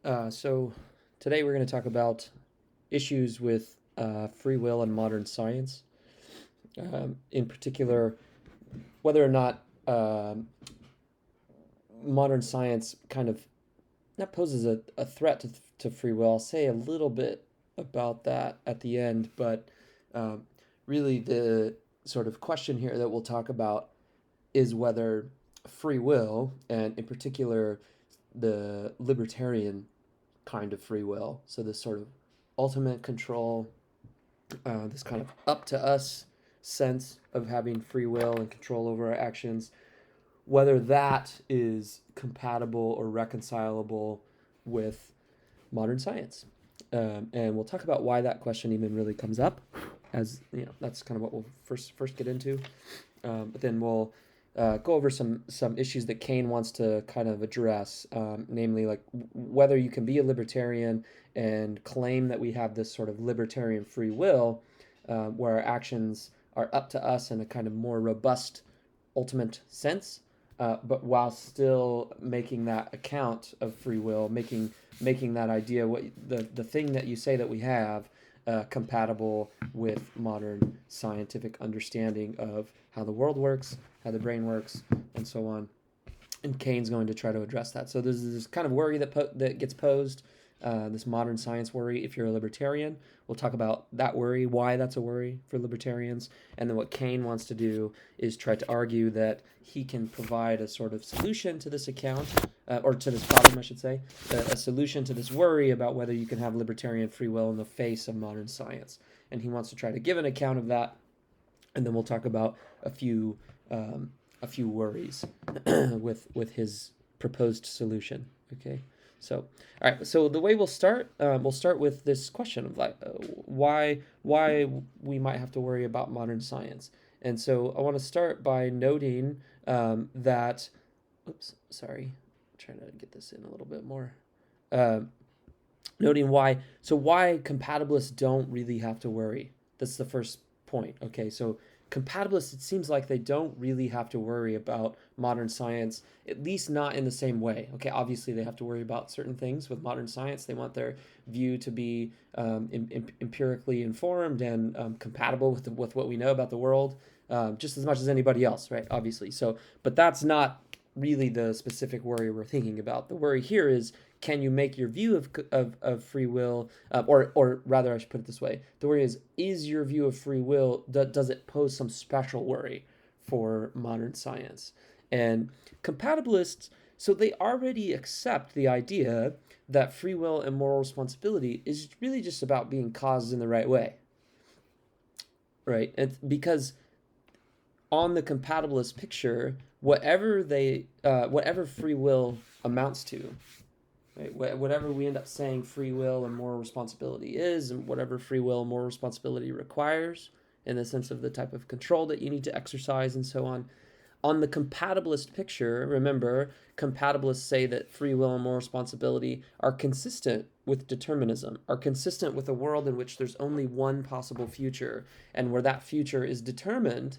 So today we're going to talk about issues with free will and modern science. In particular, whether or not modern science kind of that poses a threat to free will. I'll say a little bit about that at the end, but um, really the sort of question here that we'll talk about is whether free will, and in particular the libertarian kind of free will. So this sort of ultimate control, this kind of up to us sense of having free will and control over our actions, whether that is compatible or reconcilable with modern science. And we'll talk about why that question even really comes up, as you know, that's kind of what we'll first get into. But then we'll go over some issues that Kane wants to kind of address, namely like whether you can be a libertarian and claim that we have this sort of libertarian free will, where our actions are up to us in a kind of more robust, ultimate sense, but while still making that account of free will, making that idea what the thing that you say that we have compatible with modern scientific understanding of how the world works, how the brain works, and so on. And Kane's going to try to address that. So there's this kind of worry that gets posed, this modern science worry. If you're a libertarian, we'll talk about that worry, why that's a worry for libertarians, and then what Kane wants to do is try to argue that he can provide a sort of solution to this account, or to this problem, I should say, a solution to this worry about whether you can have libertarian free will in the face of modern science. And he wants to try to give an account of that, and then we'll talk about a few worries with his proposed solution. Okay, so all right. So the way we'll start with this question of like why we might have to worry about modern science. And so I want to start by noting that. Oops, sorry. I'm trying to get this in a little bit more. Uh, Noting why compatibilists don't really have to worry. That's the first point. Okay, so compatibilists, it seems like they don't really have to worry about modern science, at least not in the same way. Okay, obviously they have to worry about certain things with modern science. They want their view to be empirically informed and compatible with what we know about the world, just as much as anybody else, right? Obviously. So, but that's not really the specific worry we're thinking about. The worry here is, can you make your view of free will, or rather, I should put it this way: the worry is your view of free will, does it pose some special worry for modern science? And compatibilists, so they already accept the idea that free will and moral responsibility is really just about being caused in the right way, right? And because on the compatibilist picture, whatever free will amounts to, right? Whatever we end up saying free will and moral responsibility is, and whatever free will and moral responsibility requires, in the sense of the type of control that you need to exercise and so on. On the compatibilist picture, remember, compatibilists say that free will and moral responsibility are consistent with determinism, are consistent with a world in which there's only one possible future, and where that future is determined,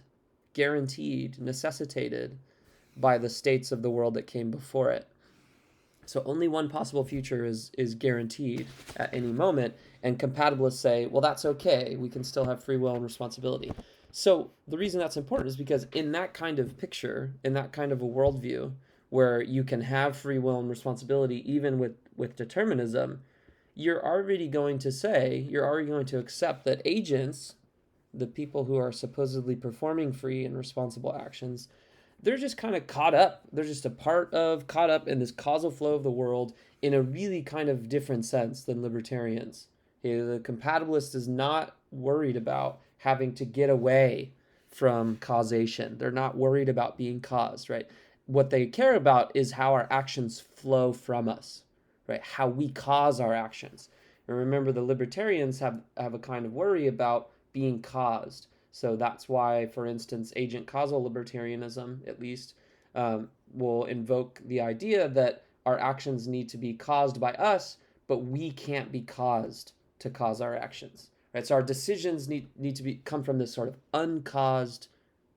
guaranteed, necessitated by the states of the world that came before it. So only one possible future is guaranteed at any moment, and compatibilists say, well, that's okay. We can still have free will and responsibility. So the reason that's important is because in that kind of picture, in that kind of a worldview, where you can have free will and responsibility even with determinism, you're already going to accept that agents, the people who are supposedly performing free and responsible actions, they're just kind of caught up. They're just caught up in this causal flow of the world in a really kind of different sense than libertarians. The compatibilist is not worried about having to get away from causation. They're not worried about being caused, right? What they care about is how our actions flow from us, right? How we cause our actions. And remember, the libertarians have a kind of worry about being caused. So that's why, for instance, agent causal libertarianism, at least, will invoke the idea that our actions need to be caused by us, but we can't be caused to cause our actions. Right? So our decisions need to come from this sort of uncaused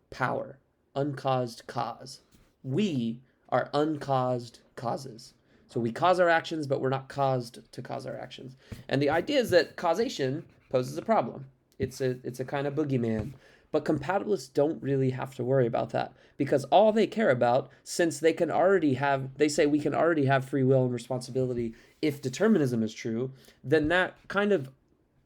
power, uncaused cause. We are uncaused causes. So we cause our actions, but we're not caused to cause our actions. And the idea is that causation poses a problem. It's a kind of boogeyman. But compatibilists don't really have to worry about that, because all they care about, since they say we can already have free will and responsibility if determinism is true, then that kind of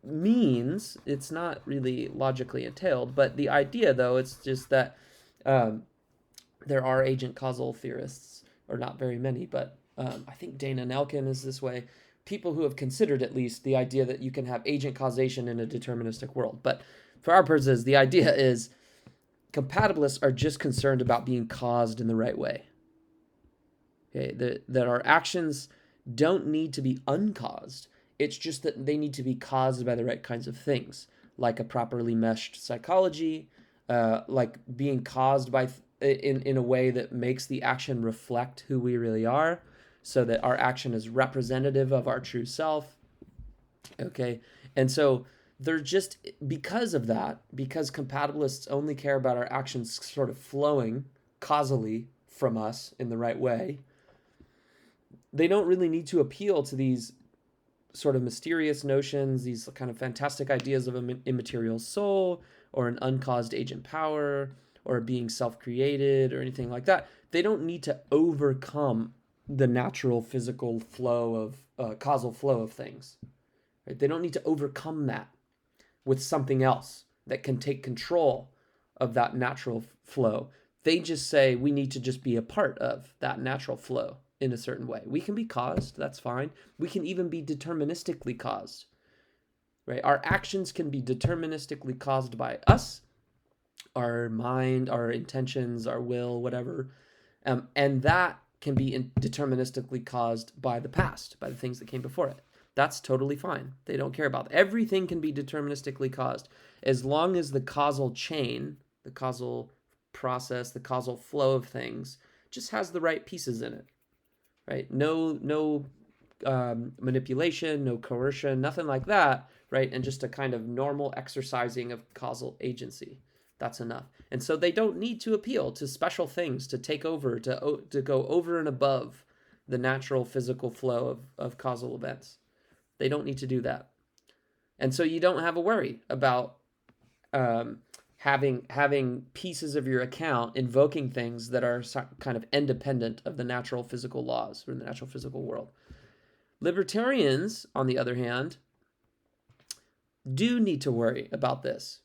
means, it's not really logically entailed, but the idea, though, it's just that there are agent causal theorists, or not very many, but I think Dana and Elkin is this way. People who have considered at least the idea that you can have agent causation in a deterministic world. But for our purposes, the idea is compatibilists are just concerned about being caused in the right way. Okay, that our actions don't need to be uncaused. It's just that they need to be caused by the right kinds of things, like a properly meshed psychology, like being caused by in a way that makes the action reflect who we really are, so that our action is representative of our true self. Okay, and so they're just, because of that, because compatibilists only care about our actions sort of flowing causally from us in the right way, they don't really need to appeal to these sort of mysterious notions, these kind of fantastic ideas of an immaterial soul, or an uncaused agent power, or being self-created, or anything like that. They don't need to overcome the natural physical flow of causal flow of things. Right? They don't need to overcome that with something else that can take control of that natural flow. They just say we need to just be a part of that natural flow in a certain way. We can be caused, that's fine. We can even be deterministically caused. Right? Our actions can be deterministically caused by us, our mind, our intentions, our will, whatever. And that can be deterministically caused by the past, by the things that came before it. That's totally fine. They don't care about it. Everything can be deterministically caused as long as the causal chain, the causal process, the causal flow of things just has the right pieces in it. Right? No manipulation, no coercion, nothing like that, right? And just a kind of normal exercising of causal agency. That's enough. And so they don't need to appeal to special things to take over, to go over and above the natural physical flow of causal events. They don't need to do that. And so you don't have a worry about having pieces of your account invoking things that are kind of independent of the natural physical laws or the natural physical world. Libertarians, on the other hand, do need to worry about this,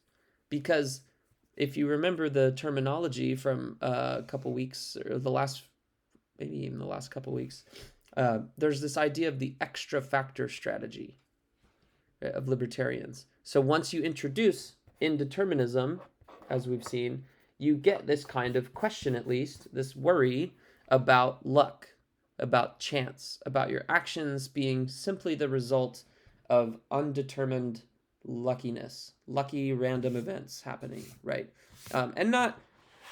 because if you remember the terminology from a couple weeks, or maybe even the last couple weeks, there's this idea of the extra factor strategy of libertarians. So once you introduce indeterminism, as we've seen, you get this kind of question, at least, this worry about luck, about chance, about your actions being simply the result of undetermined luckiness, lucky random events happening, right? And not,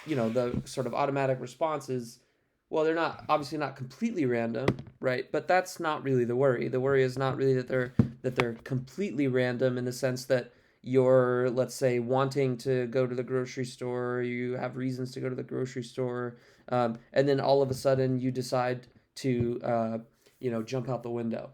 the sort of automatic response is, well, they're obviously not completely random, right? But that's not really the worry. The worry is not really that they're completely random in the sense that you're, let's say, wanting to go to the grocery store, you have reasons to go to the grocery store, and then all of a sudden you decide to, jump out the window.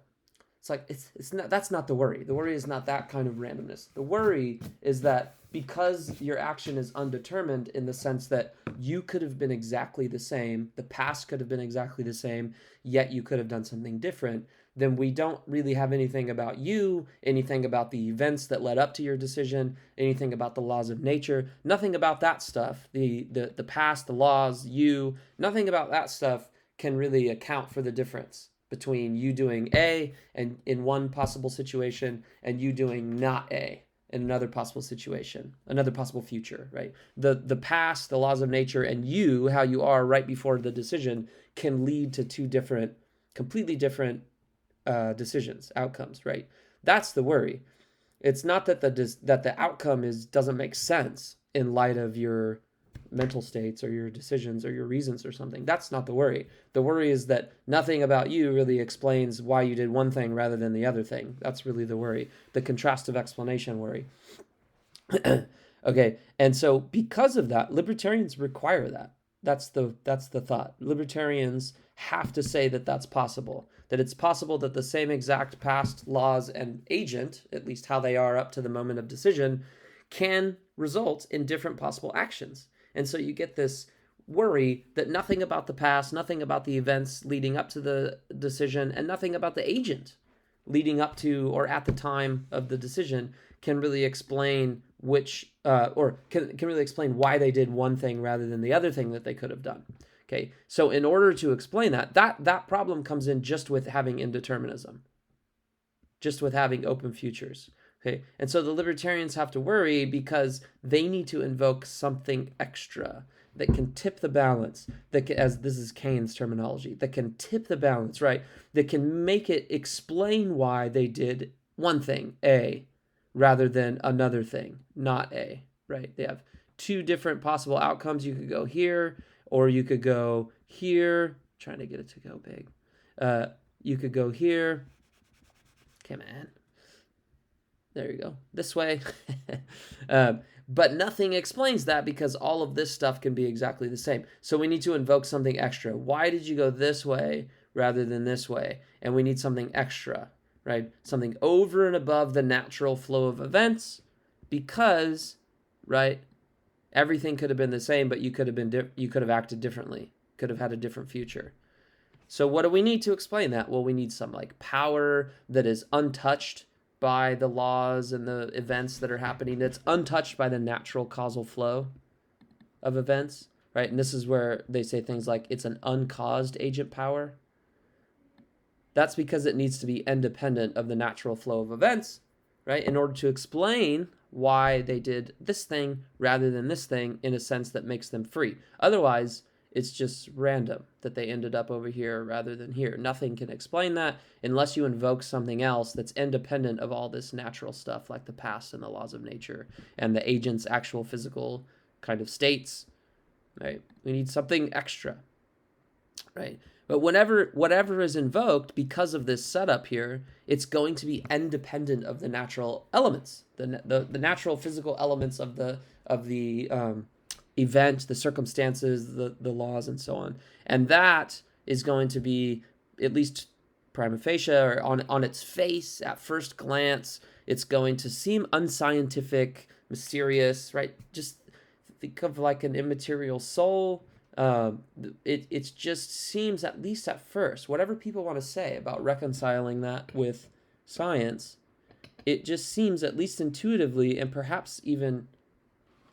It's like, it's not, that's not the worry. The worry is not that kind of randomness. The worry is that because your action is undetermined in the sense that you could have been exactly the same, the past could have been exactly the same, yet you could have done something different, then we don't really have anything about you, anything about the events that led up to your decision, anything about the laws of nature, nothing about that stuff, the past, the laws, you, nothing about that stuff can really account for the difference between you doing A and in one possible situation and you doing not A in another possible situation, another possible future, right? The past, the laws of nature, and you, how you are right before the decision, can lead to two completely different decisions, outcomes, right? That's the worry. It's not that the outcome doesn't make sense in light of your mental states or your decisions or your reasons or something. That's not the worry. The worry is that nothing about you really explains why you did one thing rather than the other thing. That's really the worry, the contrastive explanation worry. Okay, and so because of that, libertarians require that. That's the thought. Libertarians have to say that that's possible. That it's possible that the same exact past laws and agent, at least how they are up to the moment of decision, can result in different possible actions. And so you get this worry that nothing about the past, nothing about the events leading up to the decision, and nothing about the agent leading up to or at the time of the decision can really explain which or can really explain why they did one thing rather than the other thing that they could have done. Okay, so in order to explain that problem comes in just with having indeterminism, just with having open futures. Okay, and so the libertarians have to worry because they need to invoke something extra that can tip the balance, that can, as this is Kane's terminology, that can tip the balance, right? That can make it explain why they did one thing, A, rather than another thing, not A, right? They have two different possible outcomes. You could go here, or you could go here. I'm trying to get it to go big. You could go here. Come on. There you go. This way. But nothing explains that because all of this stuff can be exactly the same. So we need to invoke something extra. Why did you go this way rather than this way? And we need something extra, right? Something over and above the natural flow of events because, right, everything could have been the same, but you could have acted differently, could have had a different future. So what do we need to explain that? Well, we need some like power that is untouched by the laws and the events that are happening, that's untouched by the natural causal flow of events, right? And this is where they say things like it's an uncaused agent power. That's because it needs to be independent of the natural flow of events, right? In order to explain why they did this thing rather than this thing in a sense that makes them free. Otherwise, it's just random that they ended up over here rather than here. Nothing can explain that unless you invoke something else that's independent of all this natural stuff like the past and the laws of nature and the agent's actual physical kind of states, right? We need something extra, right? But whatever is invoked because of this setup here, it's going to be independent of the natural elements, the natural physical elements of the event, the circumstances, the laws, and so on. And that is going to be, at least prima facie, or on its face, at first glance, it's going to seem unscientific, mysterious, right? Just think of like an immaterial soul. It just seems, at least at first, whatever people want to say about reconciling that with science, it just seems, at least intuitively, and perhaps even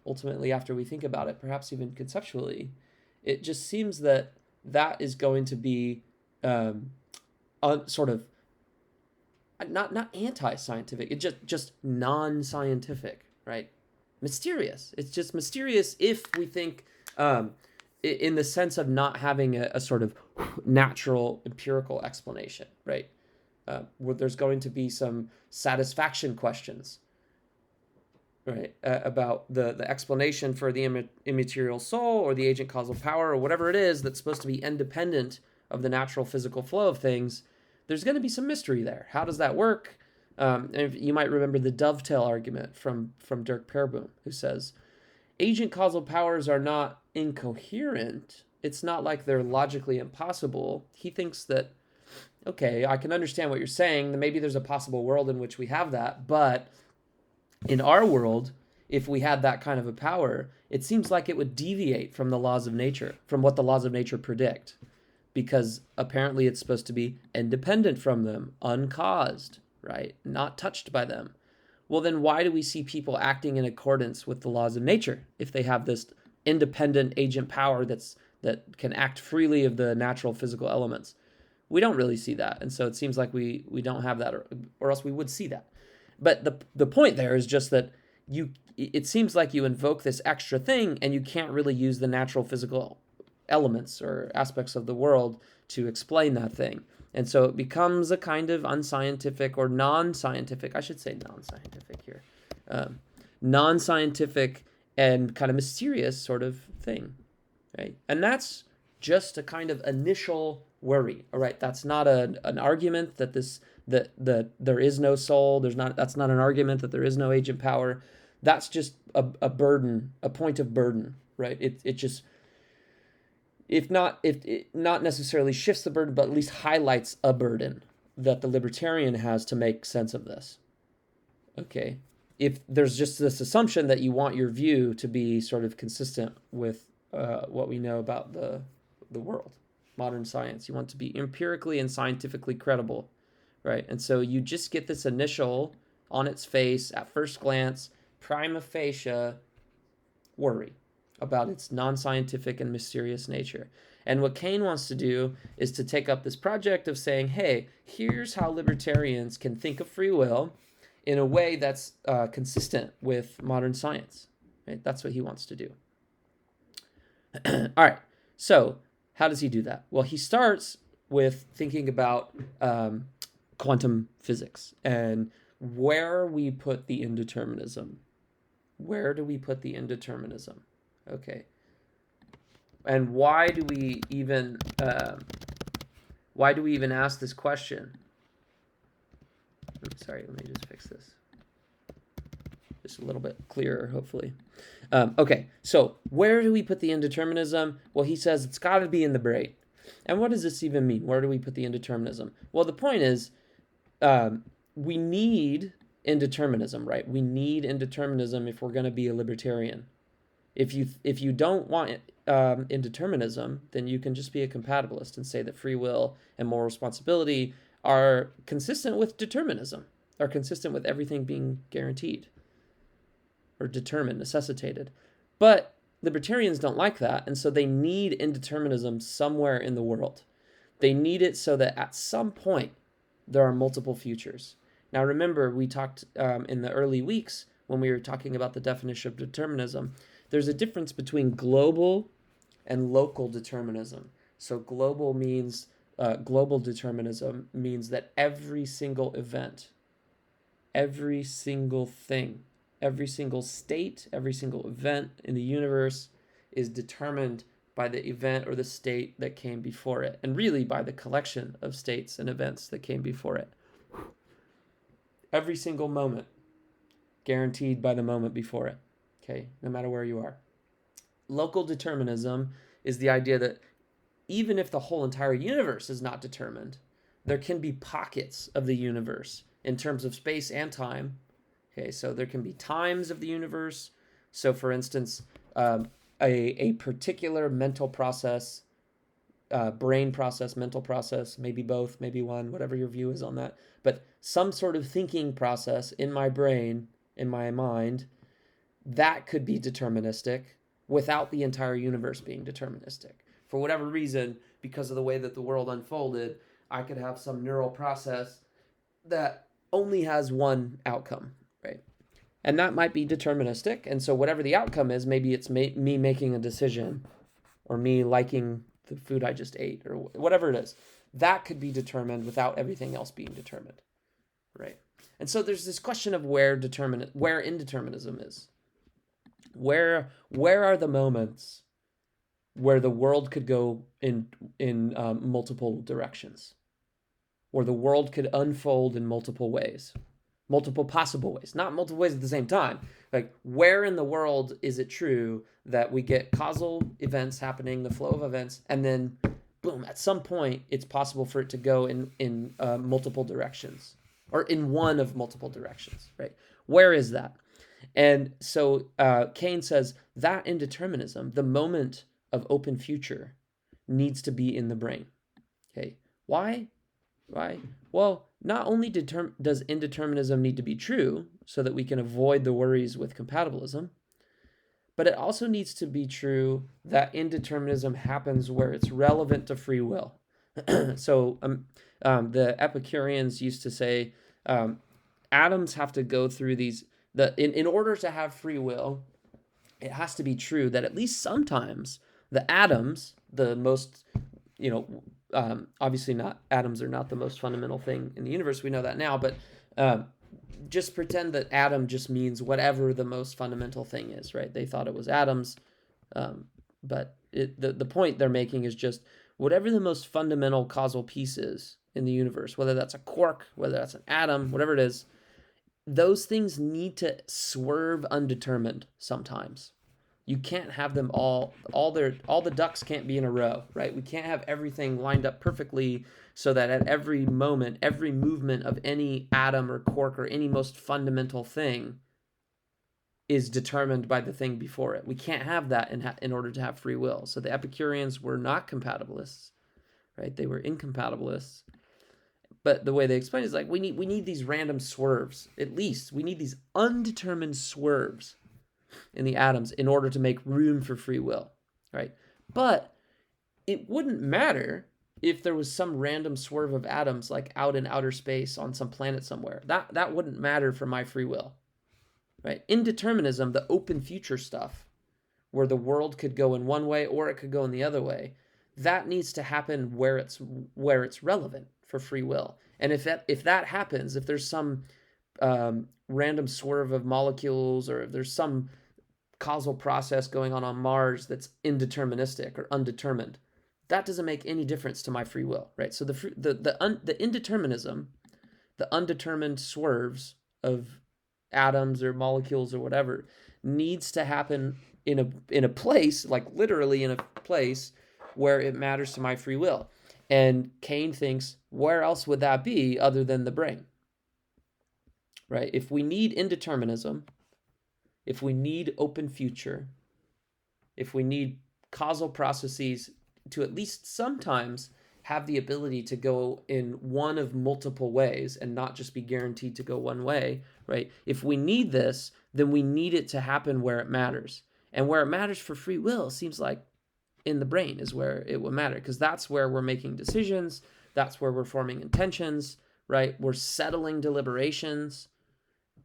ultimately after we think about it, perhaps even conceptually, it just seems that that is going to be sort of not anti-scientific, it's just non-scientific, right? Mysterious. It's just mysterious if we think in the sense of not having a sort of natural empirical explanation, right? Where there's going to be some satisfaction questions, right, about the explanation for the immaterial soul or the agent causal power or whatever it is that's supposed to be independent of the natural physical flow of things. There's going to be some mystery there. How does that work? And you might remember the dovetail argument from Dirk Perboom, who says, agent causal powers are not incoherent. It's not like they're logically impossible. He thinks that, okay, I can understand what you're saying. Maybe there's a possible world in which we have that, but in our world, if we had that kind of a power, it seems like it would deviate from the laws of nature, from what the laws of nature predict, because apparently it's supposed to be independent from them, uncaused, right? Not touched by them. Well, then why do we see people acting in accordance with the laws of nature if they have this independent agent power that can act freely of the natural physical elements? We don't really see that, and so it seems like we don't have that, or else we would see that. But the point there is just that it seems like you invoke this extra thing and you can't really use the natural physical elements or aspects of the world to explain that thing. And so it becomes a kind of unscientific or non-scientific, I should say non-scientific here, non-scientific and kind of mysterious sort of thing, right? And that's just a kind of initial worry, all right? That's not an argument that there is no soul. That's not an argument that there is no agent power. That's just a burden, a point of burden, right? It just, if it not necessarily shifts the burden, but at least highlights a burden that the libertarian has to make sense of this. Okay. If there's just this assumption that you want your view to be sort of consistent with what we know about the world, modern science, you want to be empirically and scientifically credible, right? And so you just get this initial, on its face, at first glance, prima facie worry about its non-scientific and mysterious nature. And what Kane wants to do is to take up this project of saying, hey, here's how libertarians can think of free will in a way that's consistent with modern science. Right? That's what he wants to do. All right. So how does he do that? Well, he starts with thinking about quantum physics and where we put the indeterminism. Where do we put the indeterminism? Okay. And why do we even ask this question? Sorry, let me just fix this. Just a little bit clearer, hopefully. Okay, so where do we put the indeterminism? Well, he says it's got to be in the brain. And what does this even mean? Where do we put the indeterminism? Well, the point is we need indeterminism, right? We need indeterminism if we're going to be a libertarian. If you don't want indeterminism, then you can just be a compatibilist and say that free will and moral responsibility are consistent with determinism, are consistent with everything being guaranteed or determined, necessitated. But libertarians don't like that, and so they need indeterminism somewhere in the world. They need it so that at some point there are multiple futures. Now remember, we talked in the early weeks when we were talking about the definition of determinism, there's a difference between global and local determinism. So global means, global determinism means that every single event, every single thing, every single state, every single event in the universe is determined by the event or the state that came before it, and really by the collection of states and events that came before it. Every single moment guaranteed by the moment before it, okay, no matter where you are. Local determinism is the idea that even if the whole entire universe is not determined, there can be pockets of the universe in terms of space and time. Okay, so there can be times of the universe. So for instance, a particular mental process, brain process, mental process, maybe both, maybe one, whatever your view is on that, but some sort of thinking process in my brain, in my mind, that could be deterministic without the entire universe being deterministic. For whatever reason, because of the way that the world unfolded, I could have some neural process that only has one outcome, right? And that might be deterministic. And so whatever the outcome is, maybe it's me making a decision or me liking the food I just ate or whatever it is. That could be determined without everything else being determined, right? And so there's this question of where indeterminism is. Where are the moments where the world could go in multiple directions, where the world could unfold in multiple ways, multiple possible ways, not multiple ways at the same time. Like, where in the world is it true that we get causal events happening, the flow of events, and then boom, at some point it's possible for it to go in multiple directions, or in one of multiple directions, right? Where is that? And so Kane says that indeterminism, the moment of open future, needs to be in the brain. Okay, why? Well, not only does indeterminism need to be true so that we can avoid the worries with compatibilism, but it also needs to be true that indeterminism happens where it's relevant to free will. So the Epicureans used to say atoms have to go through these. In order to have free will, it has to be true that at least sometimes the atoms, the most, obviously not, atoms are not the most fundamental thing in the universe, we know that now, but just pretend that atom just means whatever the most fundamental thing is, right? They thought it was atoms, but the point they're making is just whatever the most fundamental causal piece is in the universe, whether that's a quark, whether that's an atom, whatever it is, those things need to swerve undetermined sometimes. You can't have them all the ducks can't be in a row, right? We can't have everything lined up perfectly so that at every moment, every movement of any atom or quark or any most fundamental thing is determined by the thing before it. We can't have that in order to have free will. So the Epicureans were not compatibilists, right? They were incompatibilists. But the way they explain it is like we need these random swerves. At least we need these undetermined swerves in the atoms in order to make room for free will, right? But it wouldn't matter if there was some random swerve of atoms like out in outer space on some planet somewhere. That wouldn't matter for my free will, right? Indeterminism, the open future stuff, where the world could go in one way or it could go in the other way, that needs to happen where it's relevant for free will. And if that happens, if there's some random swerve of molecules, or if there's some causal process going on Mars that's indeterministic or undetermined, that doesn't make any difference to my free will, right? So the indeterminism, the undetermined swerves of atoms or molecules or whatever, needs to happen in a place, like literally in a place where it matters to my free will. And Kane thinks, where else would that be other than the brain? Right? If we need indeterminism, if we need open future, if we need causal processes to at least sometimes have the ability to go in one of multiple ways and not just be guaranteed to go one way, right? If we need this, then we need it to happen where it matters. And where it matters for free will seems like in the brain is where it will matter, because that's where we're making decisions, that's where we're forming intentions, right? We're settling deliberations,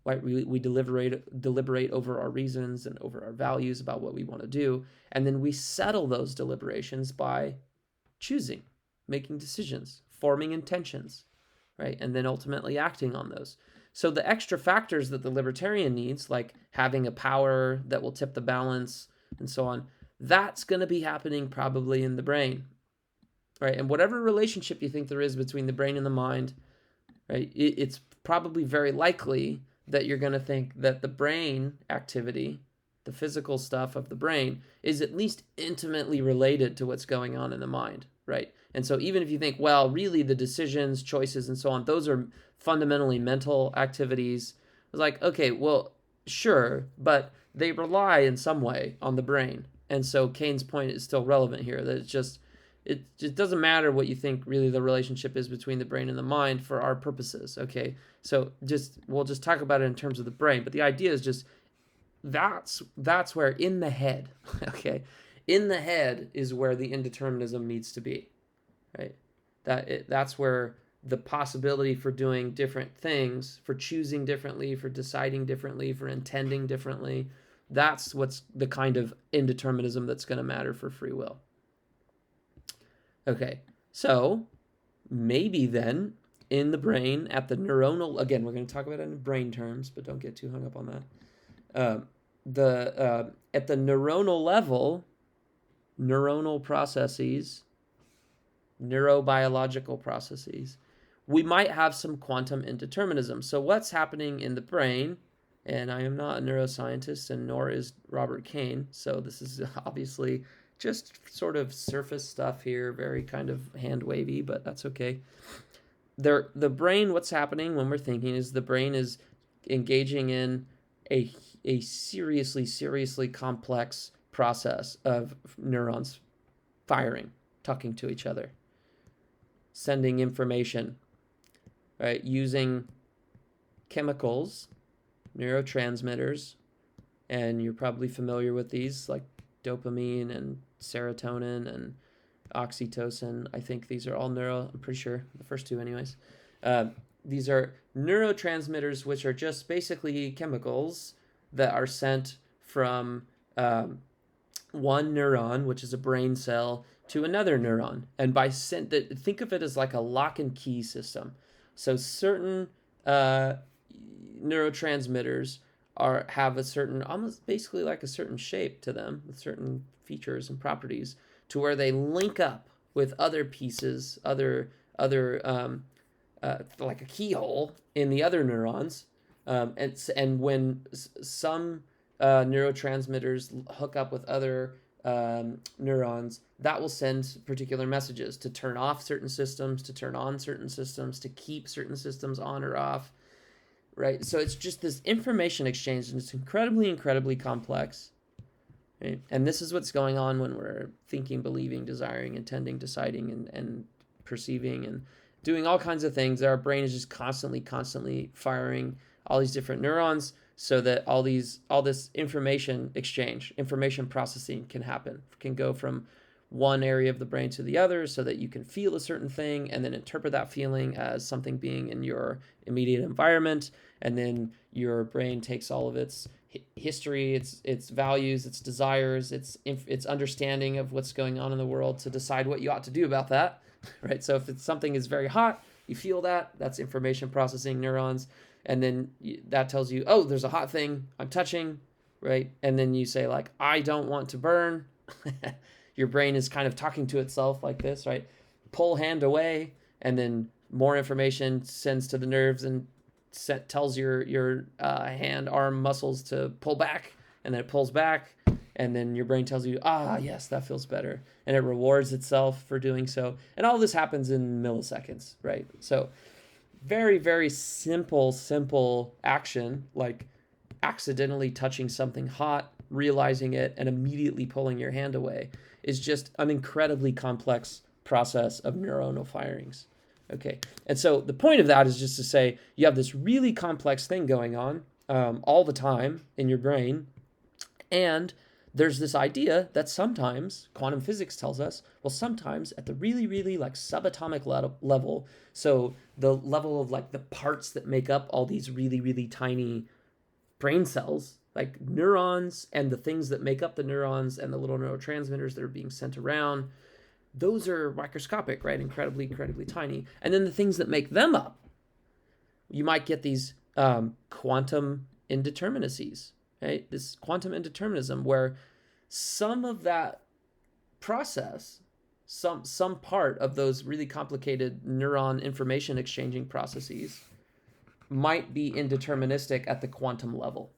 right? We deliberate over our reasons and over our values about what we want to do, and then we settle those deliberations by choosing, making decisions, forming intentions, right? And then ultimately acting on those. So the extra factors that the libertarian needs, like having a power that will tip the balance and so on, that's going to be happening probably in the brain, right? And whatever relationship you think there is between the brain and the mind, right, it's probably very likely that you're going to think that the brain activity, the physical stuff of the brain, is at least intimately related to what's going on in the mind, right? And so even if you think, well, really the decisions, choices, and so on, those are fundamentally mental activities, it's like, okay, well, sure, but they rely in some way on the brain. And so Kane's point is still relevant here, that it just doesn't matter what you think really the relationship is between the brain and the mind for our purposes, okay? So we'll just talk about it in terms of the brain, but the idea is just that's where in the head, okay? In the head is where the indeterminism needs to be, right? That's where the possibility for doing different things, for choosing differently, for deciding differently, for intending differently, that's what's the kind of indeterminism that's going to matter for free will. Okay, so maybe then in the brain at the neuronal, again, we're going to talk about it in brain terms, but don't get too hung up on that. At the neuronal level, neuronal processes, neurobiological processes, we might have some quantum indeterminism. So what's happening in the brain? And I am not a neuroscientist, and nor is Robert Kane, so this is obviously just sort of surface stuff here, very kind of hand wavy, but that's okay. The brain, what's happening when we're thinking is the brain is engaging in a seriously complex process of neurons firing, talking to each other, sending information, right? Using chemicals, neurotransmitters, and you're probably familiar with these, like dopamine and serotonin and oxytocin. I think these are all I'm pretty sure, the first two anyways. These are neurotransmitters, which are just basically chemicals that are sent from one neuron, which is a brain cell, to another neuron. And think of it as like a lock and key system. So certain neurotransmitters have a certain, almost basically like a certain shape to them, with certain features and properties, to where they link up with other pieces, other like a keyhole in the other neurons, and when some neurotransmitters hook up with other neurons, that will send particular messages to turn off certain systems, to turn on certain systems, to keep certain systems on or off, right? So it's just this information exchange, and it's incredibly, incredibly complex. Right? And this is what's going on when we're thinking, believing, desiring, intending, deciding, and perceiving, and doing all kinds of things. Our brain is just constantly firing all these different neurons, so that all this information exchange, information processing can happen, can go from one area of the brain to the other, so that you can feel a certain thing and then interpret that feeling as something being in your immediate environment. And then your brain takes all of its history, its values, its desires, its understanding of what's going on in the world to decide what you ought to do about that, right? So if it's something is very hot, you feel that, that's information processing neurons. And then that tells you, oh, there's a hot thing I'm touching, right? And then you say, like, I don't want to burn. Your brain is kind of talking to itself like this, right? Pull hand away, and then more information sends to the nerves and tells your hand, arm muscles to pull back, and then it pulls back, and then your brain tells you, yes, that feels better. And it rewards itself for doing so. And all this happens in milliseconds, right? So very, very simple action, like accidentally touching something hot, realizing it, and immediately pulling your hand away, is just an incredibly complex process of neuronal firings. Okay, and so the point of that is just to say you have this really complex thing going on all the time in your brain, and there's this idea that sometimes, quantum physics tells us, well, sometimes at the really, really like subatomic level, so the level of like the parts that make up all these really, really tiny brain cells, like neurons and the things that make up the neurons and the little neurotransmitters that are being sent around, those are microscopic, right? Incredibly, incredibly tiny. And then the things that make them up, you might get these quantum indeterminacies, right? This quantum indeterminism where some of that process, some part of those really complicated neuron information exchanging processes might be indeterministic at the quantum level.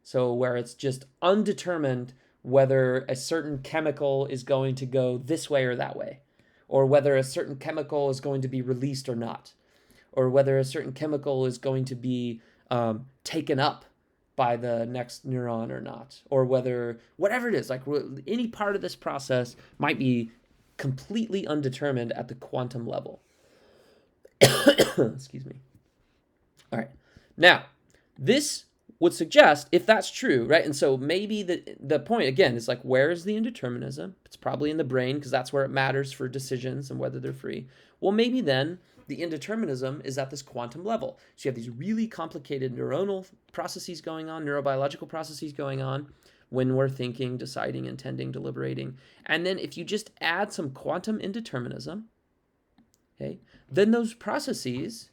So where it's just undetermined whether a certain chemical is going to go this way or that way, or whether a certain chemical is going to be released or not, or whether a certain chemical is going to be taken up by the next neuron or not, or whether whatever it is, like any part of this process might be completely undetermined at the quantum level. Excuse me. All right. Now, this would suggest, if that's true, right? And so maybe the point, again, is like, where is the indeterminism? It's probably in the brain, because that's where it matters for decisions and whether they're free. Well, maybe then the indeterminism is at this quantum level. So you have these really complicated neuronal processes going on, neurobiological processes going on when we're thinking, deciding, intending, deliberating. And then if you just add some quantum indeterminism, okay, then those processes,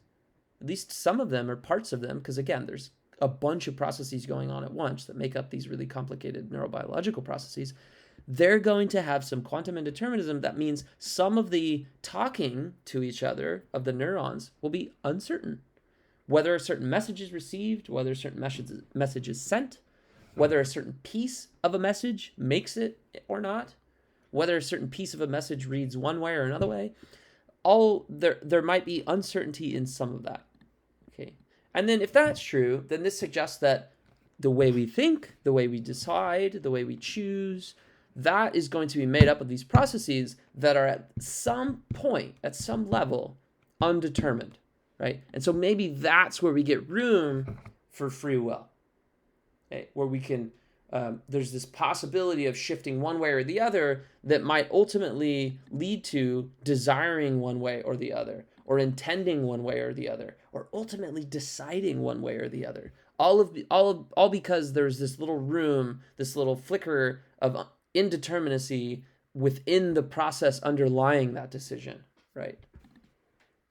at least some of them or parts of them, because again, there's a bunch of processes going on at once that make up these really complicated neurobiological processes, they're going to have some quantum indeterminism. That means some of the talking to each other of the neurons will be uncertain. Whether a certain message is received, whether a certain message is sent, whether a certain piece of a message makes it or not, whether a certain piece of a message reads one way or another way, there might be uncertainty in some of that. Okay. And then if that's true, then this suggests that the way we think, the way we decide, the way we choose, that is going to be made up of these processes that are at some point, at some level, undetermined, right? And so maybe that's where we get room for free will, okay? Where we can, there's this possibility of shifting one way or the other that might ultimately lead to desiring one way or the other, or intending one way or the other, or ultimately deciding one way or the other. All because there's this little room, this little flicker of indeterminacy within the process underlying that decision, right?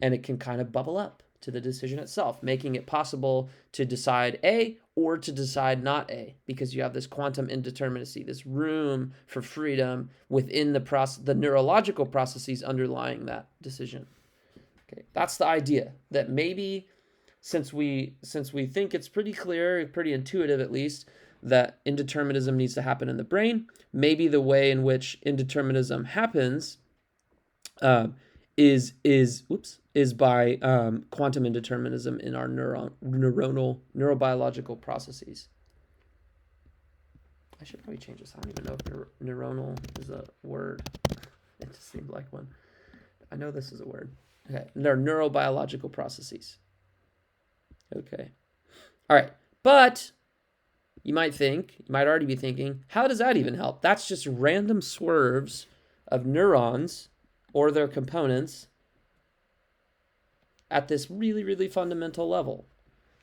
And it can kind of bubble up to the decision itself, making it possible to decide A or to decide not A, because you have this quantum indeterminacy, this room for freedom within the neurological processes underlying that decision. Okay, that's the idea, that maybe since we think it's pretty clear, pretty intuitive at least, that indeterminism needs to happen in the brain. Maybe the way in which indeterminism happens is by quantum indeterminism in our neurobiological processes. I should probably change this. I don't even know if neuronal is a word. It just seemed like one. I know this is a word. Okay, they're neurobiological processes. Okay. All right, but you might already be thinking, how does that even help? That's just random swerves of neurons or their components at this really, really fundamental level.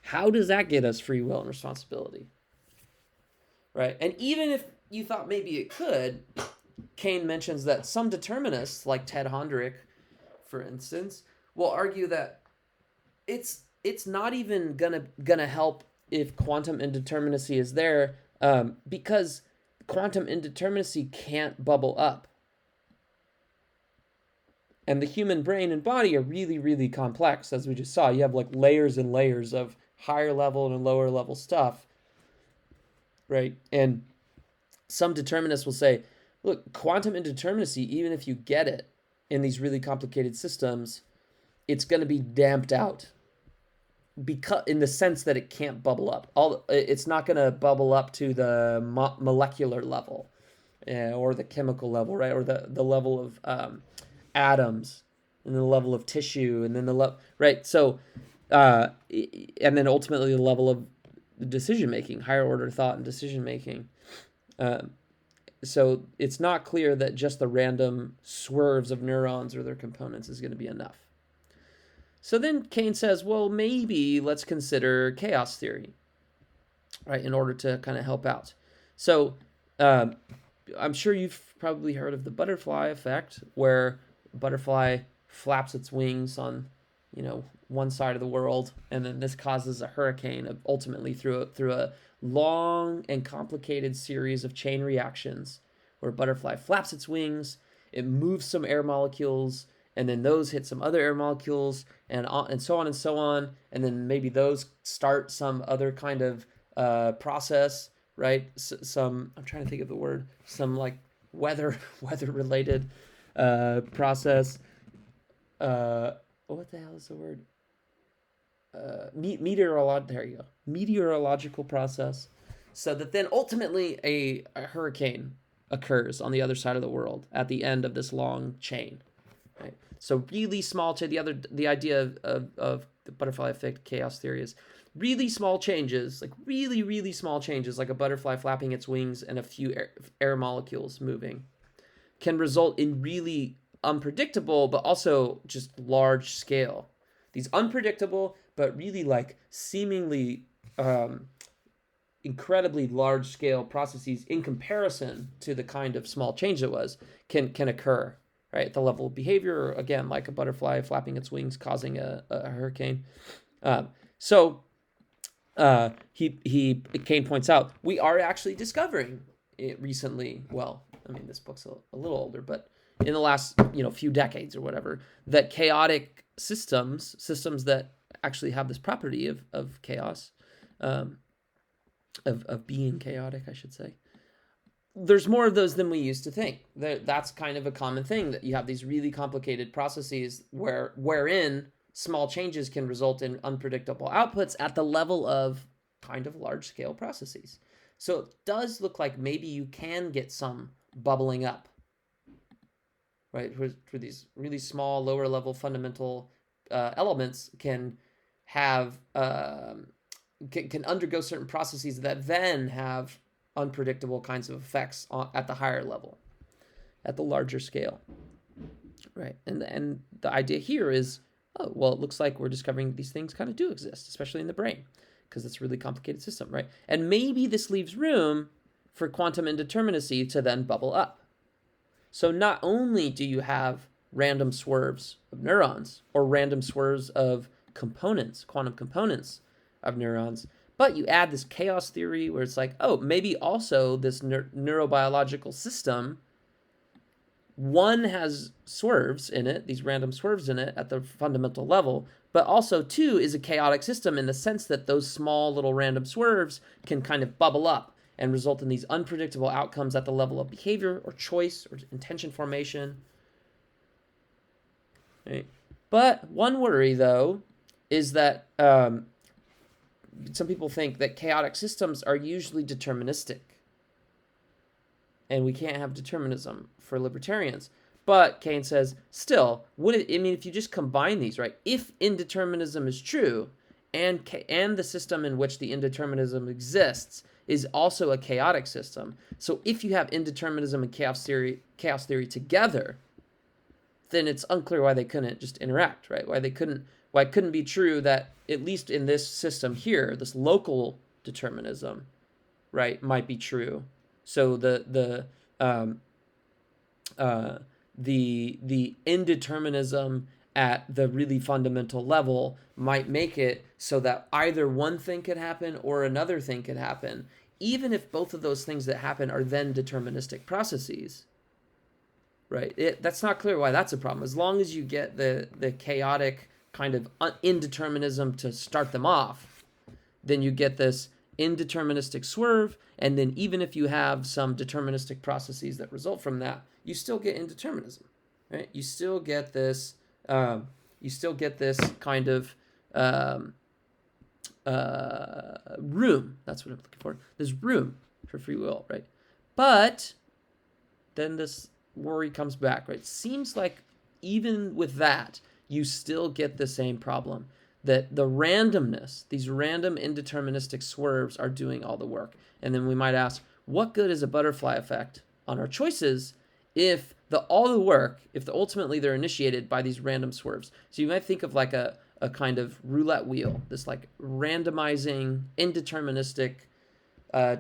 How does that get us free will and responsibility? Right? And even if you thought maybe it could, Kane mentions that some determinists, like Ted Hondrick, for instance, will argue that it's not even gonna help if quantum indeterminacy is there, because quantum indeterminacy can't bubble up. And the human brain and body are really, really complex, as we just saw. You have like layers and layers of higher level and lower level stuff, right? And some determinists will say, look, quantum indeterminacy, even if you get it in these really complicated systems, it's going to be damped out, because in the sense that it can't bubble up. It's not going to bubble up to the molecular level, or the chemical level, right? Or the level of atoms, and the level of tissue, and then right? So, and then ultimately the level of decision making, higher order thought and decision making. So it's not clear that just the random swerves of neurons or their components is going to be enough. So then Kane says, well, maybe let's consider chaos theory, right, in order to kind of help out. So I'm sure you've probably heard of the butterfly effect, where a butterfly flaps its wings on, one side of the world, and then this causes a hurricane, ultimately through a long and complicated series of chain reactions, where a butterfly flaps its wings, it moves some air molecules, and then those hit some other air molecules, and so on and so on, and then maybe those start some other kind of process, right? Some, I'm trying to think of the word, some like weather related process. What the hell is the word? Meteorological process, so that then ultimately a hurricane occurs on the other side of the world at the end of this long chain, right? So really small the idea of the butterfly effect chaos theory is really small changes, like really, really small changes, like a butterfly flapping its wings and a few air molecules moving, can result in really unpredictable, but also just large scale. These unpredictable, but really like seemingly incredibly large scale processes in comparison to the kind of small change it was, can occur, right? At the level of behavior, again, like a butterfly flapping its wings causing a hurricane. Kane points out, we are actually discovering it recently. Well, I mean, this book's a little older, but in the last few decades or whatever, that chaotic systems that actually have this property of chaos, of being chaotic, I should say. There's more of those than we used to think. That's kind of a common thing, that you have these really complicated processes wherein small changes can result in unpredictable outputs at the level of kind of large scale processes. So it does look like maybe you can get some bubbling up, right? Where these really small, lower level fundamental elements can have can undergo certain processes that then have unpredictable kinds of effects at the higher level, at the larger scale, right? And the idea here is, oh, well, it looks like we're discovering these things kind of do exist, especially in the brain, because it's a really complicated system, right? And maybe this leaves room for quantum indeterminacy to then bubble up. So not only do you have random swerves of neurons or random swerves of components, quantum components of neurons, but you add this chaos theory where it's like, oh, maybe also this neurobiological system, one has swerves in it, these random swerves in it at the fundamental level, but also two is a chaotic system in the sense that those small little random swerves can kind of bubble up and result in these unpredictable outcomes at the level of behavior or choice or intention formation. Right? But one worry, though, is that some people think that chaotic systems are usually deterministic. And we can't have determinism for libertarians. But Kane says, still, if you just combine these, right? If indeterminism is true, and the system in which the indeterminism exists is also a chaotic system. So if you have indeterminism and chaos theory together, then it's unclear why they couldn't just interact, right? Why it couldn't be true that at least in this system here, this local determinism, right, might be true. So the indeterminism at the really fundamental level might make it so that either one thing could happen or another thing could happen, even if both of those things that happen are then deterministic processes. Right? That's not clear why that's a problem. As long as you get the chaotic kind of indeterminism to start them off, then you get this indeterministic swerve, and then even if you have some deterministic processes that result from that, you still get indeterminism, right? You still get this kind of room. That's what I'm looking for. There's room for free will, right? But then this worry comes back, right? It seems like even with that, you still get the same problem, that the randomness, these random indeterministic swerves are doing all the work. And then we might ask, what good is a butterfly effect on our choices if ultimately they're initiated by these random swerves? So you might think of like a kind of roulette wheel, this like randomizing indeterministic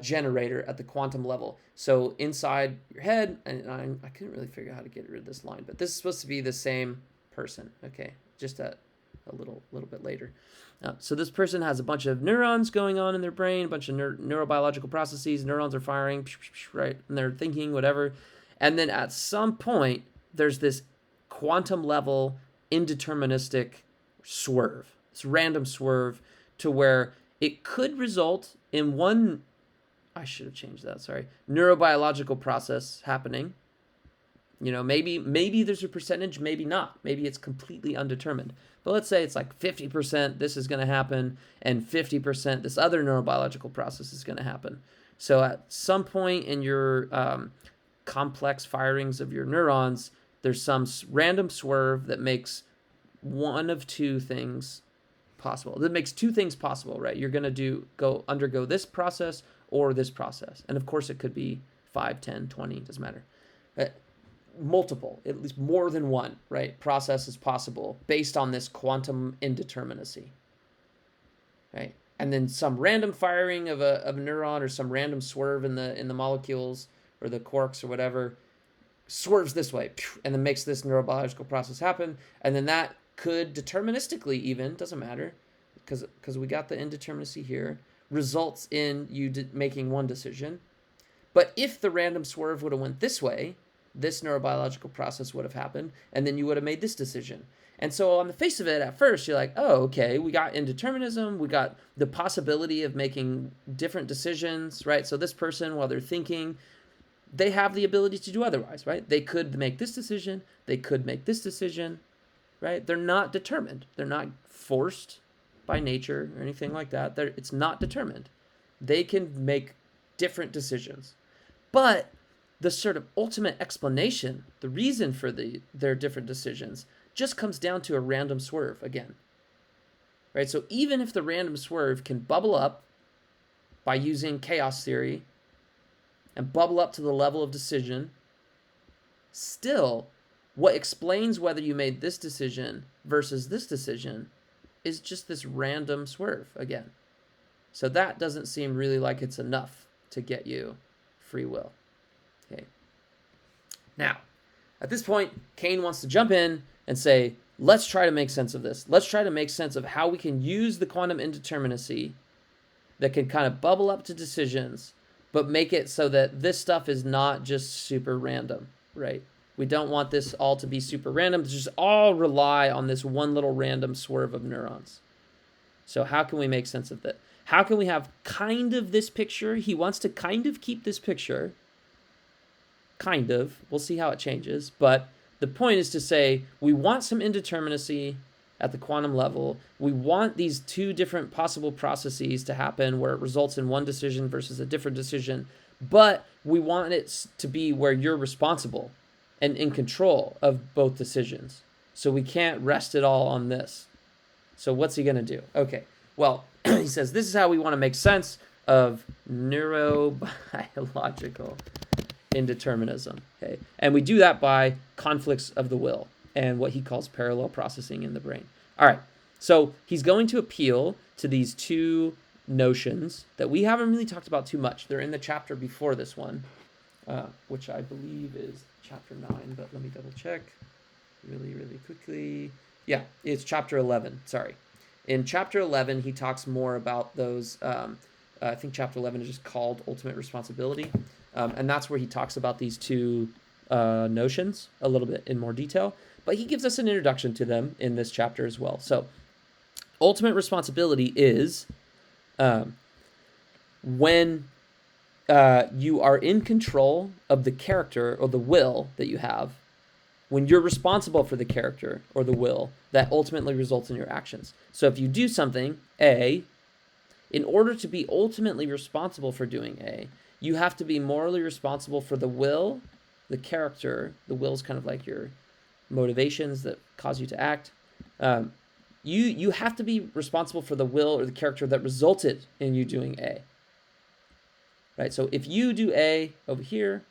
generator at the quantum level. So inside your head, and I couldn't really figure out how to get rid of this line, but this is supposed to be the same person, okay? Just a little bit later. So this person has a bunch of neurons going on in their brain, a bunch of neurobiological processes. Neurons are firing, right? And they're thinking, whatever. And then at some point, there's this quantum level indeterministic swerve, this random swerve to where it could result in one, I should have changed that, sorry, neurobiological process happening. You know, maybe there's a percentage, maybe not. Maybe it's completely undetermined. But let's say it's like 50% this is going to happen and 50% this other neurobiological process is going to happen. So at some point in your complex firings of your neurons, there's some random swerve that makes one of two things possible. That makes two things possible, right? You're going to undergo this process or this process. And of course it could be 5, 10, 20, doesn't matter. Multiple, at least more than one, right, process is possible based on this quantum indeterminacy, right? And then some random firing of a neuron or some random swerve in the molecules or the quarks or whatever swerves this way and then makes this neurobiological process happen. And then that could deterministically even, doesn't matter, because we got the indeterminacy here, results in you making one decision. But if the random swerve would have went this way, this neurobiological process would have happened, and then you would have made this decision. And so on the face of it, at first, you're like, oh, okay, we got indeterminism, we got the possibility of making different decisions, right? So this person, while they're thinking, they have the ability to do otherwise, right? They could make this decision, they could make this decision, right? They're not determined. They're not forced by nature or anything like that. It's not determined. They can make different decisions. But the sort of ultimate explanation, the reason for their different decisions, just comes down to a random swerve again. Right? So even if the random swerve can bubble up by using chaos theory and bubble up to the level of decision, still, what explains whether you made this decision versus this decision is just this random swerve again. So that doesn't seem really like it's enough to get you free will. Okay. Now, at this point, Kane wants to jump in and say, let's try to make sense of this. Let's try to make sense of how we can use the quantum indeterminacy that can kind of bubble up to decisions, but make it so that this stuff is not just super random, right? We don't want this all to be super random. Just all rely on this one little random swerve of neurons. So how can we make sense of that? How can we have kind of this picture? He wants to kind of keep this picture. Kind of. We'll see how it changes. But the point is to say we want some indeterminacy at the quantum level. We want these two different possible processes to happen where it results in one decision versus a different decision. But we want it to be where you're responsible and in control of both decisions. So we can't rest it all on this. So what's he going to do? Okay, well, he says this is how we want to make sense of neurobiological indeterminism. Okay, and we do that by conflicts of the will and what he calls parallel processing in the brain. All right, so he's going to appeal to these two notions that we haven't really talked about too much. They're in the chapter before this one, which I believe is chapter 9, but let me double check really quickly. Yeah, it's chapter 11, sorry. In chapter 11, he talks more about those, I think chapter 11 is just called ultimate responsibility, and that's where he talks about these two notions a little bit in more detail, but he gives us an introduction to them in this chapter as well. So ultimate responsibility is when you are in control of the character or the will that you have, when you're responsible for the character or the will that ultimately results in your actions. So if you do something, A, in order to be ultimately responsible for doing A, you have to be morally responsible for the will, the character. The will is kind of like your motivations that cause you to act. You have to be responsible for the will or the character that resulted in you doing A. Right? So if you do A over here,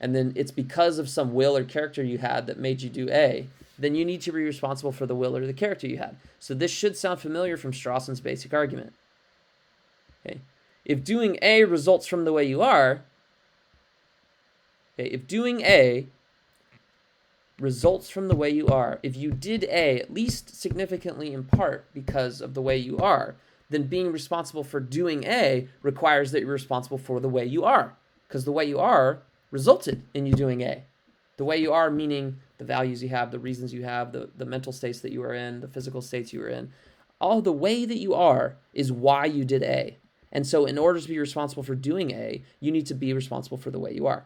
and then it's because of some will or character you had that made you do A, then you need to be responsible for the will or the character you had. So this should sound familiar from Strawson's basic argument. Okay? If doing A results from the way you are, okay, if doing A results from the way you are, if you did A, at least significantly in part because of the way you are, then being responsible for doing A requires that you're responsible for the way you are, because the way you are resulted in you doing A. The way you are meaning the values you have, the reasons you have, the mental states that you are in, the physical states you are in. All the way that you are is why you did A. And so in order to be responsible for doing A, you need to be responsible for the way you are.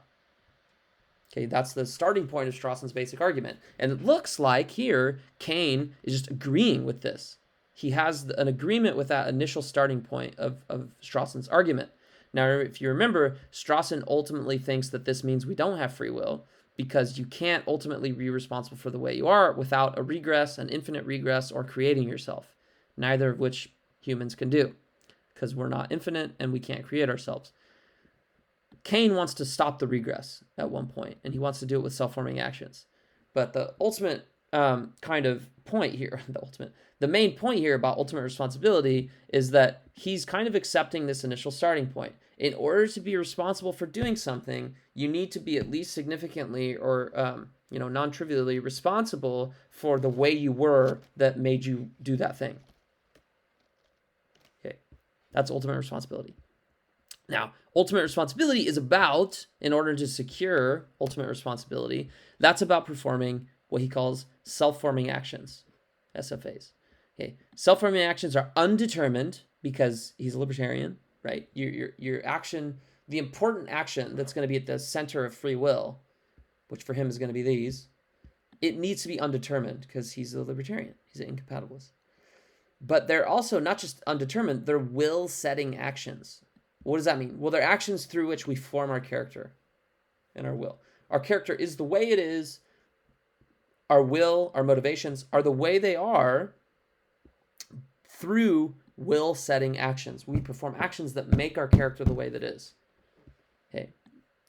Okay, that's the starting point of Strawson's basic argument. And it looks like here, Kane is just agreeing with this. He has an agreement with that initial starting point of Strawson's argument. Now, if you remember, Strawson ultimately thinks that this means we don't have free will because you can't ultimately be responsible for the way you are without a regress, an infinite regress, or creating yourself, neither of which humans can do because we're not infinite and we can't create ourselves. Kane wants to stop the regress at one point, and he wants to do it with self-forming actions. But the ultimate kind of point here, the main point here about ultimate responsibility is that he's kind of accepting this initial starting point. In order to be responsible for doing something, you need to be at least significantly or non-trivially responsible for the way you were that made you do that thing. Okay, that's ultimate responsibility. Now, ultimate responsibility is about, in order to secure ultimate responsibility, that's about performing what he calls self-forming actions, SFAs. Okay, self-forming actions are undetermined because he's a libertarian, right? Your action, the important action that's going to be at the center of free will, which for him is going to be these, it needs to be undetermined because he's a libertarian. He's an incompatibilist. But they're also not just undetermined, they're will-setting actions. What does that mean? Well, they're actions through which we form our character and our will. Our character is the way it is. Our will, our motivations are the way they are through will-setting actions. We perform actions that make our character the way that is. Okay.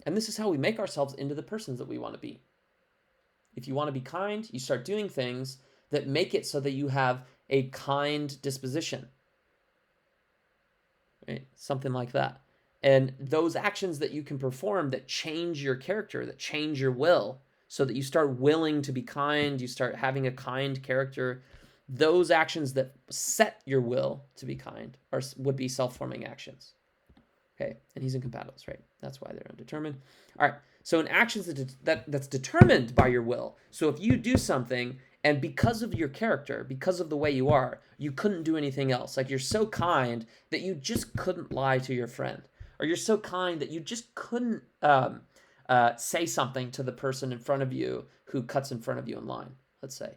And this is how we make ourselves into the persons that we want to be. If you want to be kind, you start doing things that make it so that you have a kind disposition. Right? Something like that. And those actions that you can perform that change your character, that change your will, so that you start willing to be kind, you start having a kind character, those actions that set your will to be kind would be self-forming actions. Okay, and he's incompatibles, right? That's why they're undetermined. All right, so in actions that's determined by your will. So if you do something and because of your character, because of the way you are, you couldn't do anything else. Like you're so kind that you just couldn't lie to your friend, or you're so kind that you just couldn't say something to the person in front of you who cuts in front of you in line. Let's say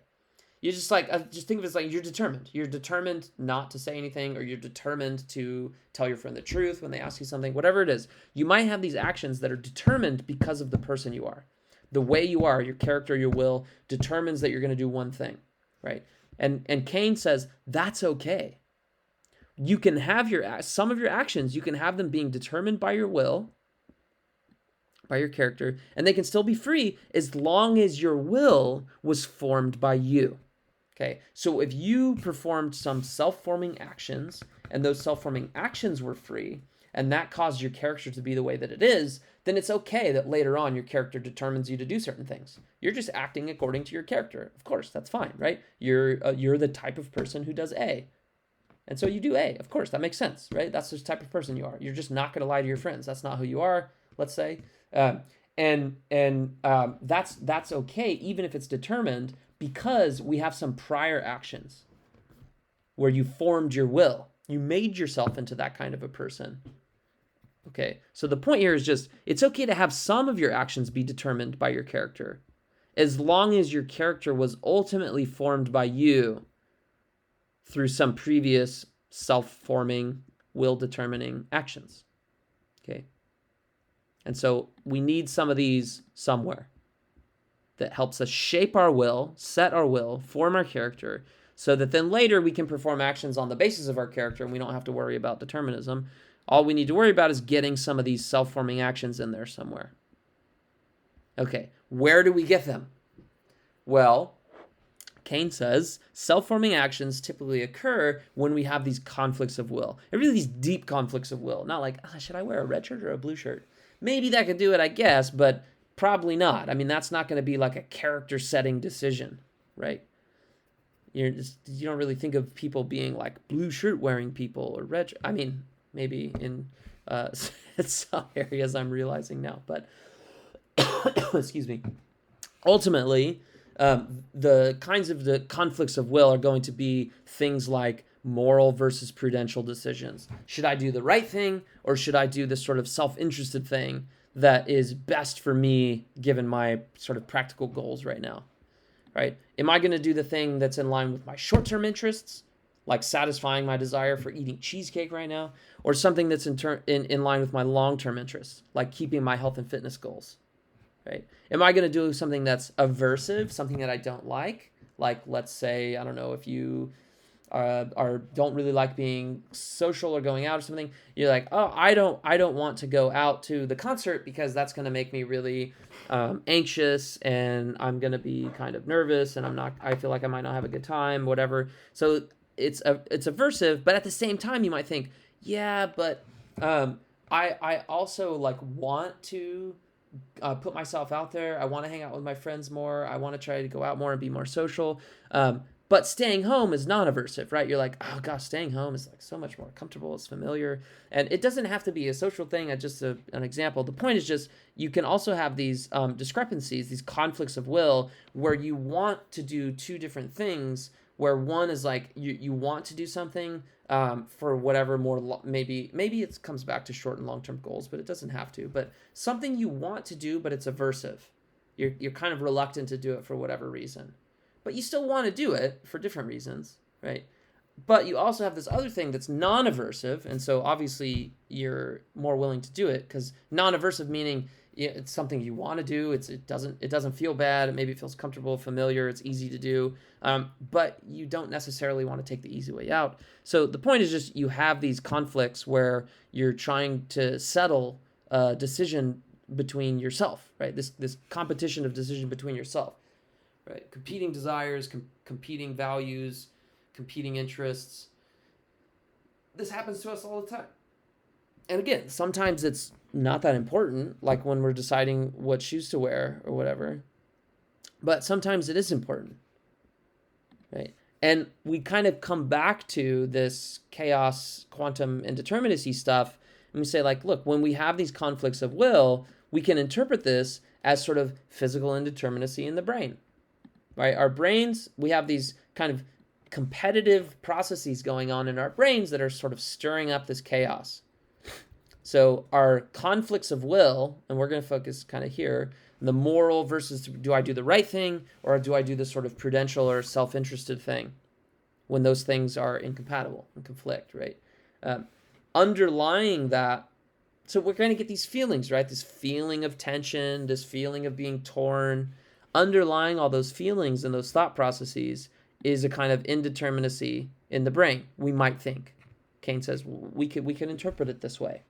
you just just think of it as like you're determined. You're determined not to say anything, or you're determined to tell your friend the truth when they ask you something. Whatever it is, you might have these actions that are determined because of the person you are. The way you are, your character, your will, determines that you're going to do one thing, right? And Kane says that's okay. You can have some of your actions, you can have them being determined by your will, by your character, and they can still be free as long as your will was formed by you. Okay, so if you performed some self-forming actions and those self-forming actions were free and that caused your character to be the way that it is, then it's okay that later on your character determines you to do certain things. You're just acting according to your character. Of course, that's fine, right? You're the type of person who does A. And so you do A. Of course, that makes sense, right? That's the type of person you are. You're just not going to lie to your friends. That's not who you are, let's say. That's okay, even if it's determined, because we have some prior actions where you formed your will. You made yourself into that kind of a person. Okay, so the point here is just, it's okay to have some of your actions be determined by your character, as long as your character was ultimately formed by you through some previous self-forming, will-determining actions. Okay, and so we need some of these somewhere that helps us shape our will, set our will, form our character, so that then later we can perform actions on the basis of our character and we don't have to worry about determinism. All we need to worry about is getting some of these self-forming actions in there somewhere. Okay, where do we get them? Well, Kane says self-forming actions typically occur when we have these conflicts of will. And really these deep conflicts of will. Not like, should I wear a red shirt or a blue shirt? Maybe that could do it, I guess, but probably not. I mean, that's not going to be like a character-setting decision, right? You don't really think of people being like blue shirt-wearing people or red. I mean, maybe in some areas I'm realizing now, but excuse me. Ultimately, the kinds of the conflicts of will are going to be things like moral versus prudential decisions. Should I do the right thing, or should I do this sort of self-interested thing that is best for me given my sort of practical goals right now, right? Am I going to do the thing that's in line with my short-term interests, like satisfying my desire for eating cheesecake right now, or something that's in line with my long-term interests, like keeping my health and fitness goals, right? Am I going to do something that's aversive, something that I don't like let's say, I don't know, if you don't really like being social or going out or something, you're like, oh, I don't want to go out to the concert because that's going to make me really anxious, and I'm going to be kind of nervous, and I feel like I might not have a good time, whatever. So it's aversive, but at the same time you might think, yeah, but I also like want to put myself out there. I want to hang out with my friends more. I want to try to go out more and be more social. But staying home is non-aversive, right? You're like, oh gosh, staying home is like so much more comfortable. It's familiar. And it doesn't have to be a social thing. Just an example. The point is just, you can also have these discrepancies, these conflicts of will, where you want to do two different things, where one is like, you want to do something for whatever more, maybe it comes back to short and long-term goals, but it doesn't have to. But something you want to do, but it's aversive. You're kind of reluctant to do it for whatever reason. But you still want to do it for different reasons, right? But you also have this other thing that's non-aversive, and so obviously you're more willing to do it, because non-aversive meaning it's something you want to do. It doesn't feel bad. Maybe it feels comfortable, familiar. It's easy to do, but you don't necessarily want to take the easy way out. So the point is just, you have these conflicts where you're trying to settle a decision between yourself, right? This competition of decision between yourself. Right? Competing desires, competing values, competing interests. This happens to us all the time. And again, sometimes it's not that important, like when we're deciding what shoes to wear or whatever. But sometimes it is important. Right? And we kind of come back to this chaos, quantum, and determinacy stuff And we say, like, look, when we have these conflicts of will, we can interpret this as sort of physical indeterminacy in the brain, right? Our brains, we have these kind of competitive processes going on in our brains that are sort of stirring up this chaos. So our conflicts of will, and we're going to focus kind of here, the moral versus do I do the right thing or do I do the sort of prudential or self-interested thing, when those things are incompatible and conflict, right? Underlying that, so we're going to get these feelings, right? This feeling of tension, this feeling of being torn. Underlying all those feelings and those thought processes is a kind of indeterminacy in the brain, we might think. Kane says we can interpret it this way,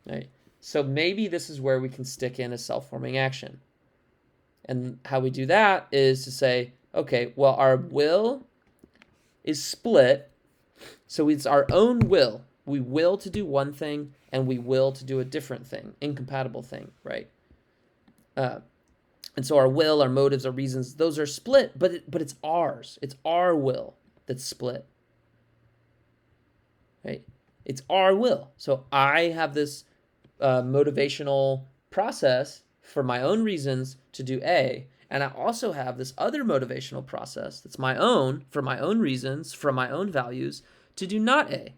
right? So maybe this is where we can stick in a self-forming action. And how we do that is to say, okay, well, our will is split. So it's our own will. We will to do one thing and we will to do a different thing, incompatible thing, right? And so our will, our motives, our reasons, those are split, but it's ours. It's our will that's split, right? It's our will. So I have this motivational process for my own reasons to do A, and I also have this other motivational process that's my own, for my own reasons, for my own values, to do not A.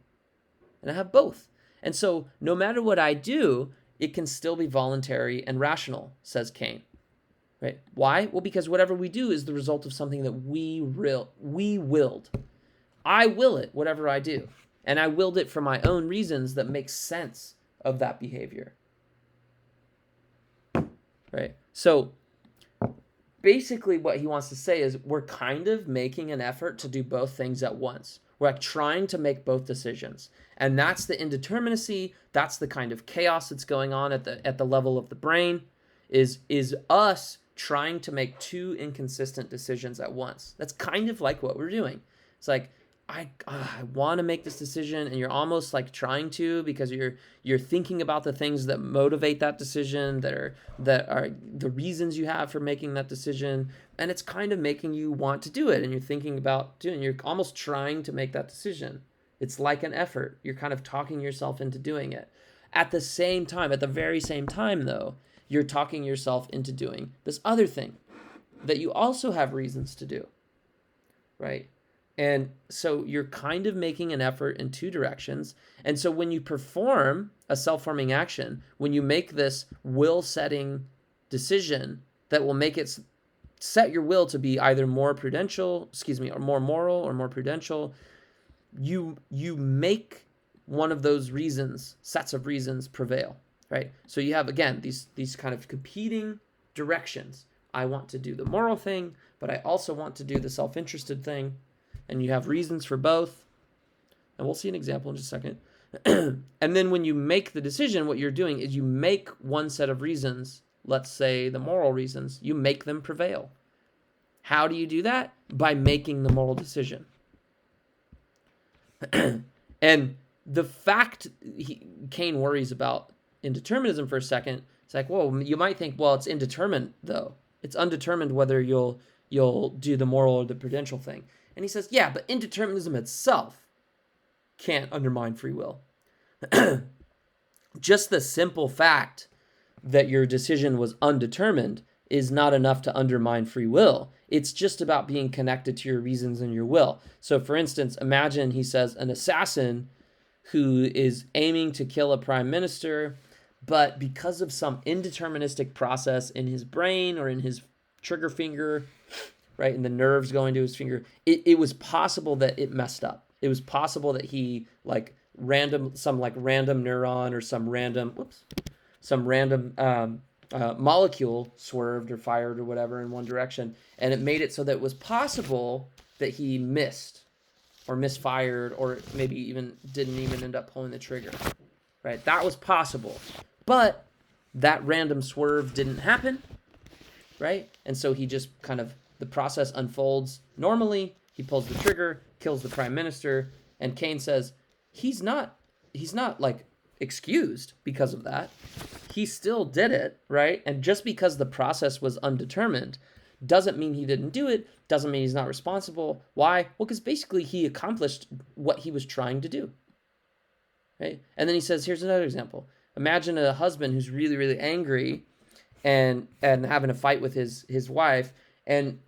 And I have both. And so no matter what I do, it can still be voluntary and rational, says Kane. Right? Why? Well, because whatever we do is the result of something that we willed. I will it, whatever I do. And I willed it for my own reasons that make sense of that behavior. Right? So basically what he wants to say is we're kind of making an effort to do both things at once. We're like trying to make both decisions. And that's the indeterminacy, that's the kind of chaos that's going on at the level of the brain, is us trying to make two inconsistent decisions at once. That's kind of like what we're doing. It's like, I want to make this decision, and you're almost like trying to, because you're thinking about the things that motivate that decision, that are the reasons you have for making that decision, and it's kind of making you want to do it, and you're thinking about doing. You're almost trying to make that decision. It's like an effort. You're kind of talking yourself into doing it. At the same time, at the very same time, though, you're talking yourself into doing this other thing that you also have reasons to do, right? And so you're kind of making an effort in two directions. And so when you perform a self-forming action, when you make this will-setting decision that will make it set your will to be either more prudential, or more moral or more prudential, you make one of those reasons, sets of reasons, prevail. Right? So you have, again, these kind of competing directions. I want to do the moral thing, but I also want to do the self-interested thing. And you have reasons for both. And we'll see an example in just a second. And then when you make the decision, what you're doing is you make one set of reasons, let's say the moral reasons, you make them prevail. How do you do that? By making the moral decision. And the fact Kane worries about indeterminism for a second, it's like, well, you might think, well, it's indeterminate though. It's undetermined whether you'll do the moral or the prudential thing. And he says, yeah, but indeterminism itself can't undermine free will. Just the simple fact that your decision was undetermined is not enough to undermine free will. It's just about being connected to your reasons and your will. So for instance, imagine, he says, an assassin who is aiming to kill a prime minister, but because of some indeterministic process in his brain or in his trigger finger, right, and the nerves going to his finger, it was possible that it messed up. It was possible that he random neuron or some random molecule swerved or fired or whatever in one direction, and it made it so that it was possible that he missed or misfired, or maybe even didn't even end up pulling the trigger, right? That was possible. But that random swerve didn't happen, right? And so he just kind of, the process unfolds normally, he pulls the trigger, kills the prime minister, and Kane says, he's not like excused because of that. He still did it, right? And just because the process was undetermined doesn't mean he didn't do it, doesn't mean he's not responsible. Why? Well, because basically he accomplished what he was trying to do. right? And then he says, here's another example. Imagine a husband who's really, really angry and having a fight with his wife, and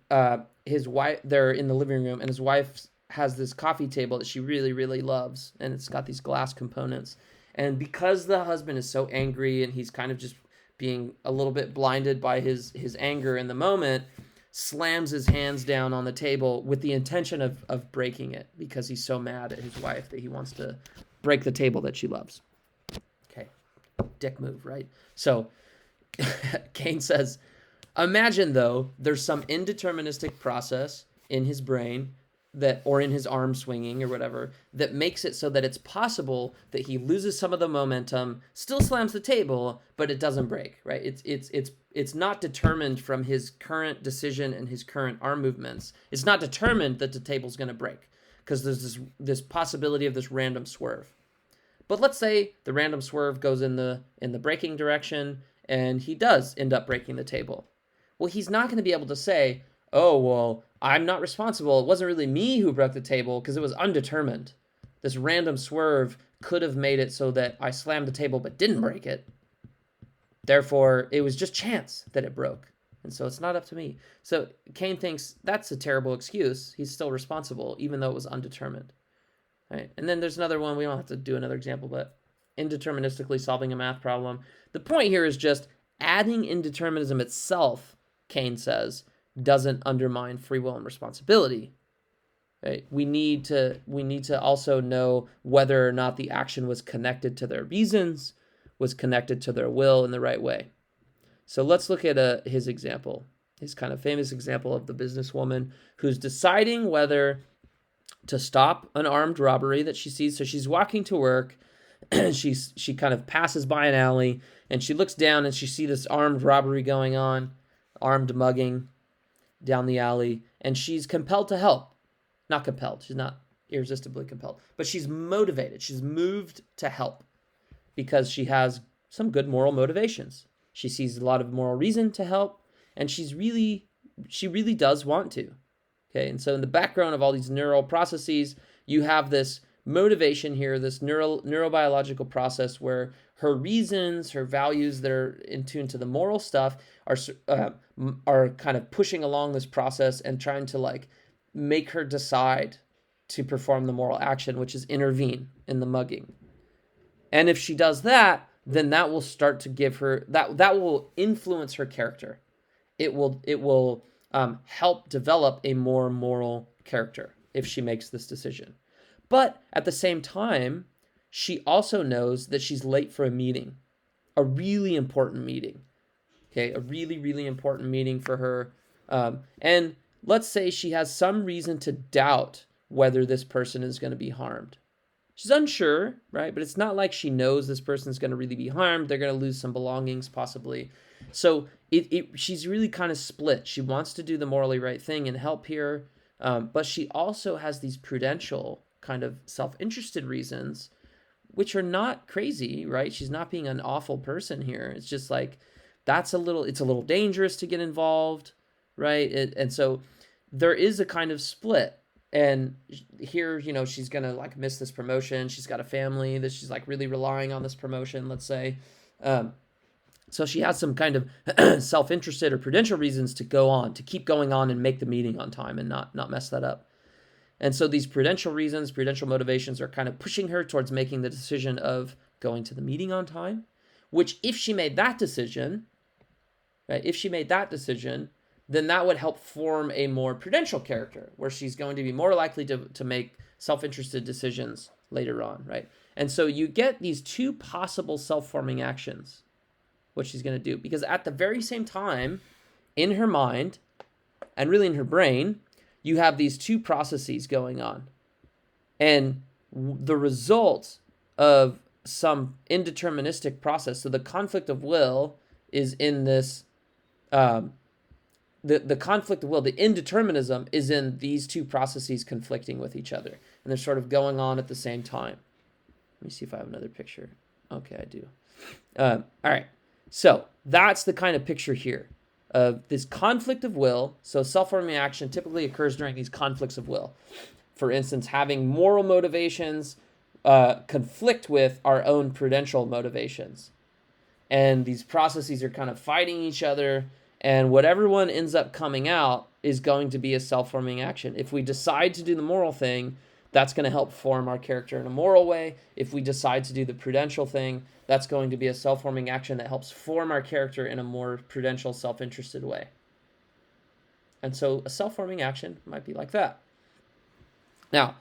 his wife, they're in the living room, and his wife has this coffee table that she really, really loves, and it's got these glass components. And because the husband is so angry and he's kind of just being a little bit blinded by his anger in the moment, slams his hands down on the table with the intention of breaking it because he's so mad at his wife that he wants to break the table that she loves. Okay, dick move, right? So Kane says, imagine though there's some indeterministic process in his brain that, or in his arm swinging or whatever, that makes it so that it's possible that he loses some of the momentum, still slams the table, but it doesn't break, right? It's not determined from his current decision and his current arm movements. It's not determined that the table's going to break because there's this possibility of this random swerve. But let's say the random swerve goes in the breaking direction and he does end up breaking the table. Well, he's not going to be able to say, oh, well, I'm not responsible. It wasn't really me who broke the table because it was undetermined. This random swerve could have made it so that I slammed the table but didn't break it. Therefore, it was just chance that it broke. And so it's not up to me. So Kane thinks that's a terrible excuse. He's still responsible, even though it was undetermined. Right? And then there's another one. We don't have to do another example, but indeterministically solving a math problem. The point here is just adding indeterminism itself, Kane says, doesn't undermine free will and responsibility. Right? We need to also know whether or not the action was connected to their reasons, was connected to their will in the right way. So let's look at his example, his kind of famous example of the businesswoman who's deciding whether to stop an armed robbery that she sees. So she's walking to work, she kind of passes by an alley, and she looks down and she sees this armed robbery going on, armed mugging down the alley, and she's compelled to help. Not compelled, she's not irresistibly compelled, but she's motivated, she's moved to help because she has some good moral motivations. She sees a lot of moral reason to help, and she really does want to. Okay, and so in the background of all these neural processes, you have this motivation here, this neurobiological process where her reasons, her values that are in tune to the moral stuff are kind of pushing along this process and trying to like make her decide to perform the moral action, which is intervene in the mugging. And if she does that, then that will start to give her that will influence her character. It will help develop a more moral character if she makes this decision. But at the same time, she also knows that she's late for a meeting, a really important meeting. Okay, a really, really important meeting for her. And let's say she has some reason to doubt whether this person is going to be harmed. She's unsure, right? But it's not like she knows this person's going to really be harmed. They're going to lose some belongings, possibly. So she's really kind of split. She wants to do the morally right thing and help here, but she also has these prudential kind of self-interested reasons, which are not crazy, right? She's not being an awful person here. It's just like it's a little dangerous to get involved, right? And so there is a kind of split. And here, she's going to like miss this promotion. She's got a family that she's like really relying on this promotion, let's say. So she has some kind of self-interested or prudential reasons to keep going on and make the meeting on time and not mess that up. And so these prudential reasons, prudential motivations are kind of pushing her towards making the decision of going to the meeting on time, which if she made that decision, right, then that would help form a more prudential character where she's going to be more likely to make self-interested decisions later on, right? And so you get these two possible self-forming actions, what she's going to do, because at the very same time, in her mind and really in her brain, you have these two processes going on. And the result of some indeterministic process, so the conflict of will is in this, the conflict of will, the indeterminism is in these two processes conflicting with each other. And they're sort of going on at the same time. Let me see if I have another picture. Okay, I do. All right. So that's the kind of picture here of this conflict of will. So self-forming action typically occurs during these conflicts of will. For instance, having moral motivations conflict with our own prudential motivations. And these processes are kind of fighting each other, and whatever one ends up coming out is going to be a self-forming action. If we decide to do the moral thing, that's going to help form our character in a moral way. If we decide to do the prudential thing, that's going to be a self-forming action that helps form our character in a more prudential, self-interested way. And so a self-forming action might be like that. Now,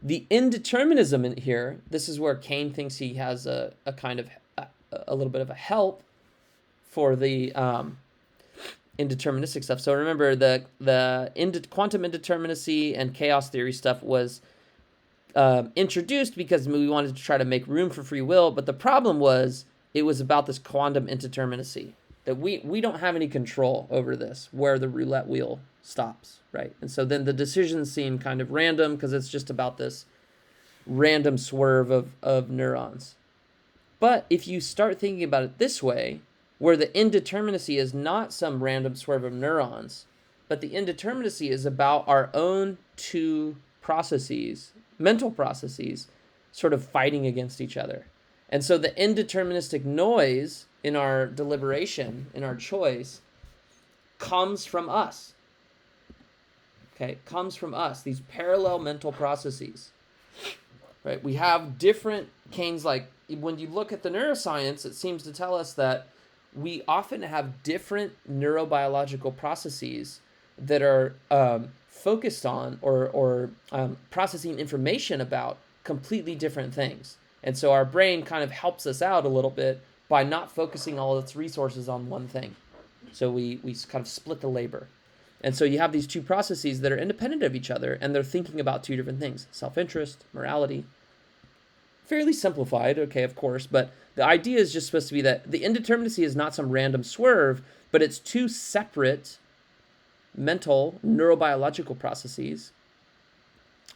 the indeterminism in here, this is where Kane thinks he has a kind of a little bit of a help for the indeterministic stuff. So remember, the quantum indeterminacy and chaos theory stuff was introduced because we wanted to try to make room for free will, but the problem was it was about this quantum indeterminacy, that we don't have any control over this, where the roulette wheel stops, right? And so then the decisions seem kind of random because it's just about this random swerve of neurons. But if you start thinking about it this way, where the indeterminacy is not some random swerve of neurons, but the indeterminacy is about our own two processes, mental processes, sort of fighting against each other. And so the indeterministic noise in our deliberation, in our choice, comes from us. Okay, comes from us, these parallel mental processes. Right? We have different, Kane's like, when you look at the neuroscience, it seems to tell us that we often have different neurobiological processes that are focused on or processing information about completely different things. And so our brain kind of helps us out a little bit by not focusing all its resources on one thing. So we kind of split the labor. And so you have these two processes that are independent of each other, and they're thinking about two different things: self-interest, morality. Fairly simplified, okay, of course, but the idea is just supposed to be that the indeterminacy is not some random swerve, but it's two separate mental, neurobiological processes,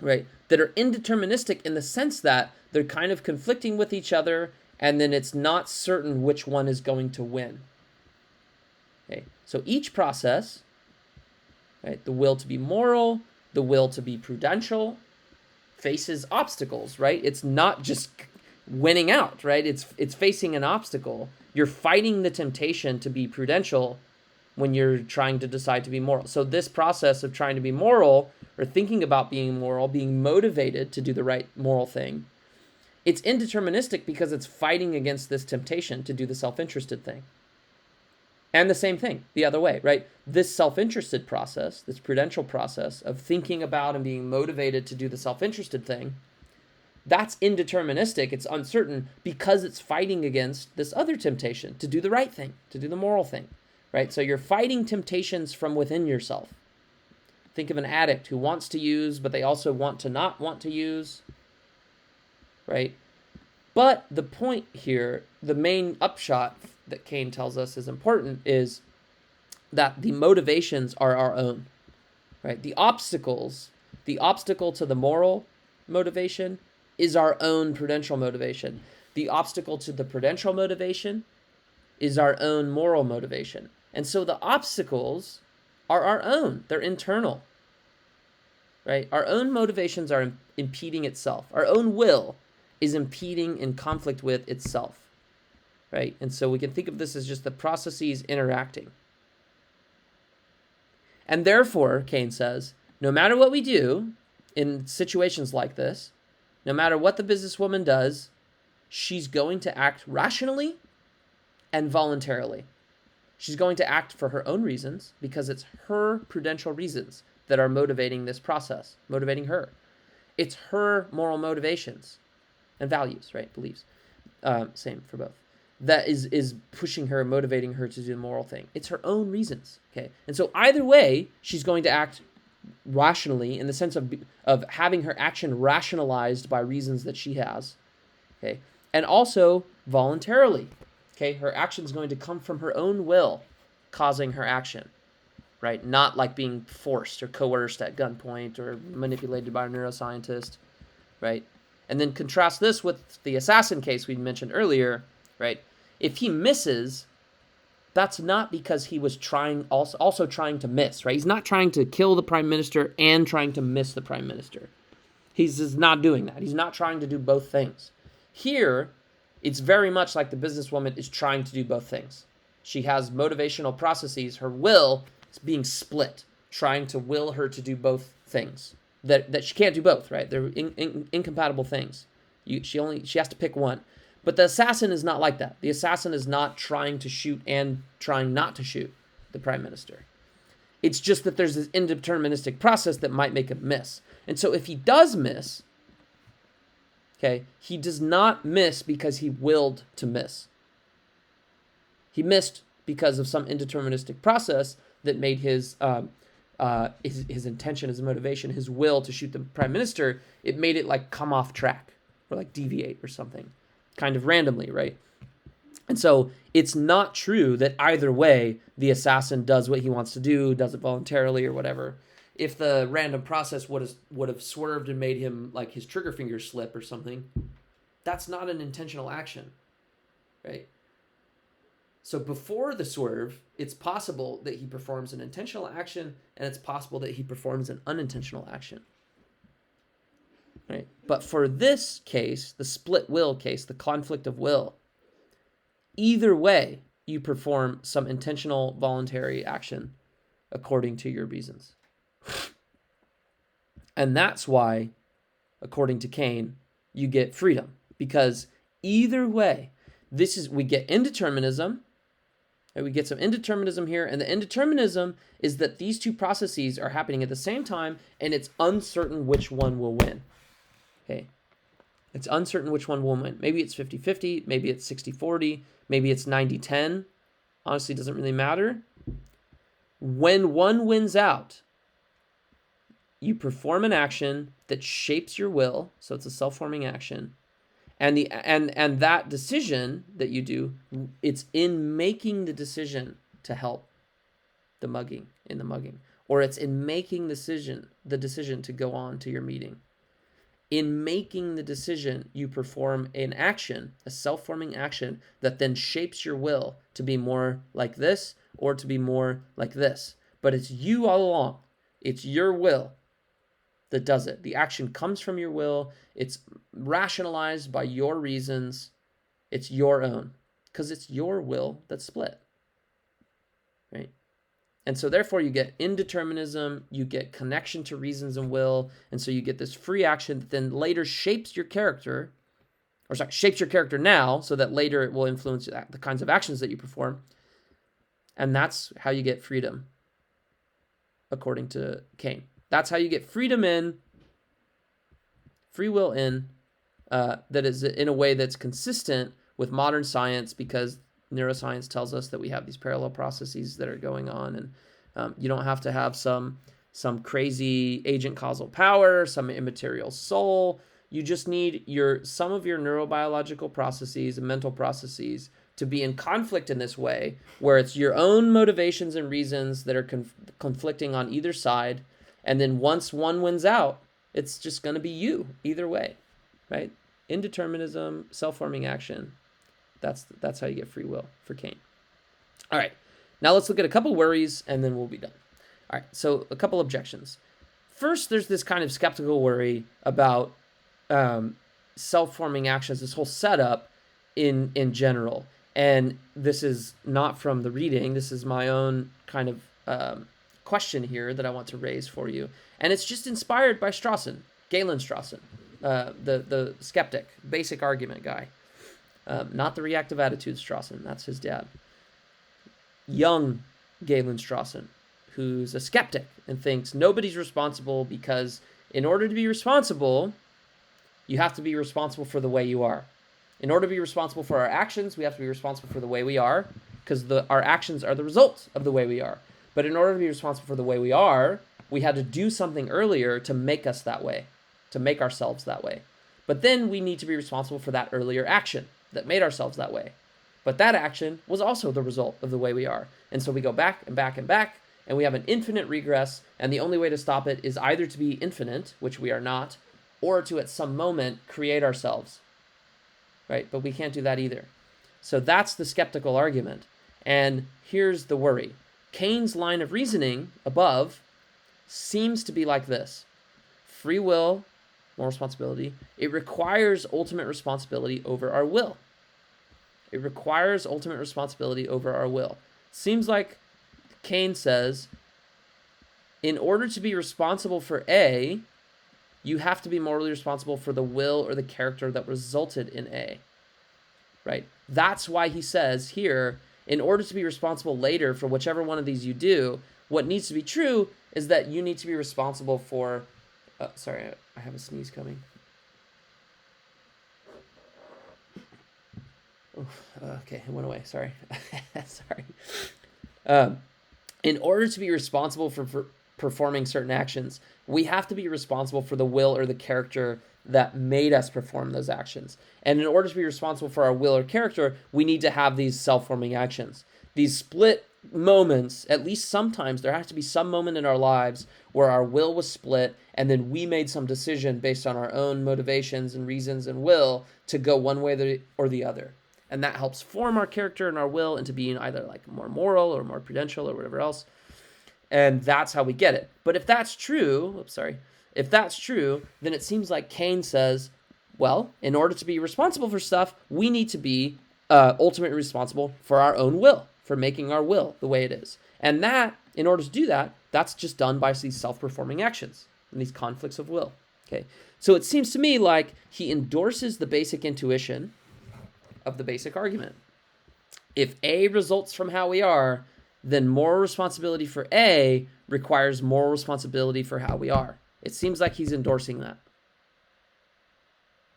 right, that are indeterministic in the sense that they're kind of conflicting with each other, and then it's not certain which one is going to win. Okay, so each process, right, the will to be moral, the will to be prudential, faces obstacles, right? It's not just winning out, right? It's facing an obstacle. You're fighting the temptation to be prudential when you're trying to decide to be moral. So this process of trying to be moral, or thinking about being moral, being motivated to do the right moral thing, it's indeterministic because it's fighting against this temptation to do the self-interested thing. And the same thing the other way, right? This self-interested process, this prudential process of thinking about and being motivated to do the self-interested thing, that's indeterministic, it's uncertain, because it's fighting against this other temptation to do the right thing, to do the moral thing, right? So you're fighting temptations from within yourself. Think of an addict who wants to use, but they also want to not want to use, right? But the point here, the main upshot that Kane tells us is important, is that the motivations are our own, right? The obstacle to the moral motivation is our own prudential motivation. The obstacle to the prudential motivation is our own moral motivation. And so the obstacles are our own. They're internal, right? Our own motivations are impeding itself. Our own will is impeding in conflict with itself, right? And so we can think of this as just the processes interacting. And therefore, Kane says, no matter what we do in situations like this, no matter what the businesswoman does, she's going to act rationally and voluntarily. She's going to act for her own reasons because it's her prudential reasons that are motivating this process, motivating her. It's her moral motivations and values, right? Beliefs. Same for both. That is pushing her, motivating her to do the moral thing. It's her own reasons, okay? And so either way, she's going to act rationally in the sense of having her action rationalized by reasons that she has, okay? And also voluntarily, okay? Her action is going to come from her own will, causing her action, right? Not like being forced or coerced at gunpoint or manipulated by a neuroscientist, right? And then contrast this with the assassin case we mentioned earlier, right? If he misses, that's not because he was also trying to miss, right? He's not trying to kill the prime minister and trying to miss the prime minister. He's just not doing that. He's not trying to do both things. Here, it's very much like the businesswoman is trying to do both things. She has motivational processes. Her will is being split, trying to will her to do both things. That she can't do both, right? They're incompatible things. She has to pick one. But the assassin is not like that. The assassin is not trying to shoot and trying not to shoot the prime minister. It's just that there's this indeterministic process that might make him miss. And so if he does miss, okay, he does not miss because he willed to miss. He missed because of some indeterministic process that made his intention, his motivation, his will to shoot the prime minister, it made it like come off track or like deviate or something, kind of randomly, right? And so it's not true that either way the assassin does what he wants to do, does it voluntarily or whatever. If the random process would have swerved and made him like his trigger finger slip or something, that's not an intentional action, right? So before the swerve, it's possible that he performs an intentional action, and it's possible that he performs an unintentional action, right? But for this case, the split will case, the conflict of will, either way, you perform some intentional voluntary action according to your reasons. And that's why, according to Kane, you get freedom. Because either way, we get indeterminism, and we get some indeterminism here, and the indeterminism is that these two processes are happening at the same time, and it's uncertain which one will win. Okay? It's uncertain which one will win. Maybe it's 50-50, maybe it's 60-40, maybe it's 90-10. Honestly, it doesn't really matter. When one wins out, you perform an action that shapes your will, so it's a self-forming action. And that decision that you do, it's in making the decision to help the mugging, or it's in making the decision to go on to your meeting. In making the decision, you perform an action, a self-forming action that then shapes your will to be more like this or to be more like this. But it's you all along. It's your will that does it. The action comes from your will. It's rationalized by your reasons. It's your own, because it's your will that's split, right? And so therefore you get indeterminism, you get connection to reasons and will, and so you get this free action that then later shapes your character, shapes your character now, so that later it will influence the kinds of actions that you perform. And that's how you get freedom, according to Kane. That's how you get freedom in, free will in, that is in a way that's consistent with modern science, because neuroscience tells us that we have these parallel processes that are going on, and you don't have to have some crazy agent causal power, some immaterial soul. You just need some of your neurobiological processes and mental processes to be in conflict in this way, where it's your own motivations and reasons that are conflicting on either side. And then once one wins out, it's just going to be you either way, right? Indeterminism, self-forming action. That's how you get free will for Kane. All right, now let's look at a couple worries, and then we'll be done. All right, so a couple objections. First, there's this kind of skeptical worry about self-forming actions, this whole setup in general. And this is not from the reading. This is my own kind of question here that I want to raise for you. And it's just inspired by Strawson, Galen Strawson, the skeptic, basic argument guy. Not the reactive attitude Strawson, that's his dad. Young Galen Strawson, who's a skeptic and thinks nobody's responsible because in order to be responsible, you have to be responsible for the way you are. In order to be responsible for our actions, we have to be responsible for the way we are, because our actions are the result of the way we are. But in order to be responsible for the way we are, we had to do something earlier to make us that way, to make ourselves that way. But then we need to be responsible for that earlier action that made ourselves that way. But that action was also the result of the way we are. And so we go back and back and back, and we have an infinite regress, and the only way to stop it is either to be infinite, which we are not, or to at some moment create ourselves, right? But we can't do that either. So that's the skeptical argument. And here's the worry. Kane's line of reasoning above seems to be like this. Free will moral responsibility, it requires ultimate responsibility over our will. It requires ultimate responsibility over our will. Seems like Kane says, in order to be responsible for A, you have to be morally responsible for the will or the character that resulted in A, right? That's why he says here, in order to be responsible later for whichever one of these you do, what needs to be true is that you need to be responsible for... sorry, I have a sneeze coming. Okay, it went away. Sorry. Sorry. In order to be responsible for performing certain actions, we have to be responsible for the will or the character that made us perform those actions. And in order to be responsible for our will or character, we need to have these self-forming actions. These split moments, at least sometimes, there has to be some moment in our lives where our will was split and then we made some decision based on our own motivations and reasons and will to go one way or the other. And that helps form our character and our will into being either like more moral or more prudential or whatever else. And that's how we get it. But if that's true, if that's true, then it seems like Kane says, well, in order to be responsible for stuff, we need to be ultimately responsible for our own will, for making our will the way it is. And that, in order to do that, that's just done by these self-performing actions and these conflicts of will. Okay, so it seems to me like he endorses the basic intuition of the basic argument. If A results from how we are, then moral responsibility for A requires moral responsibility for how we are. It seems like he's endorsing that.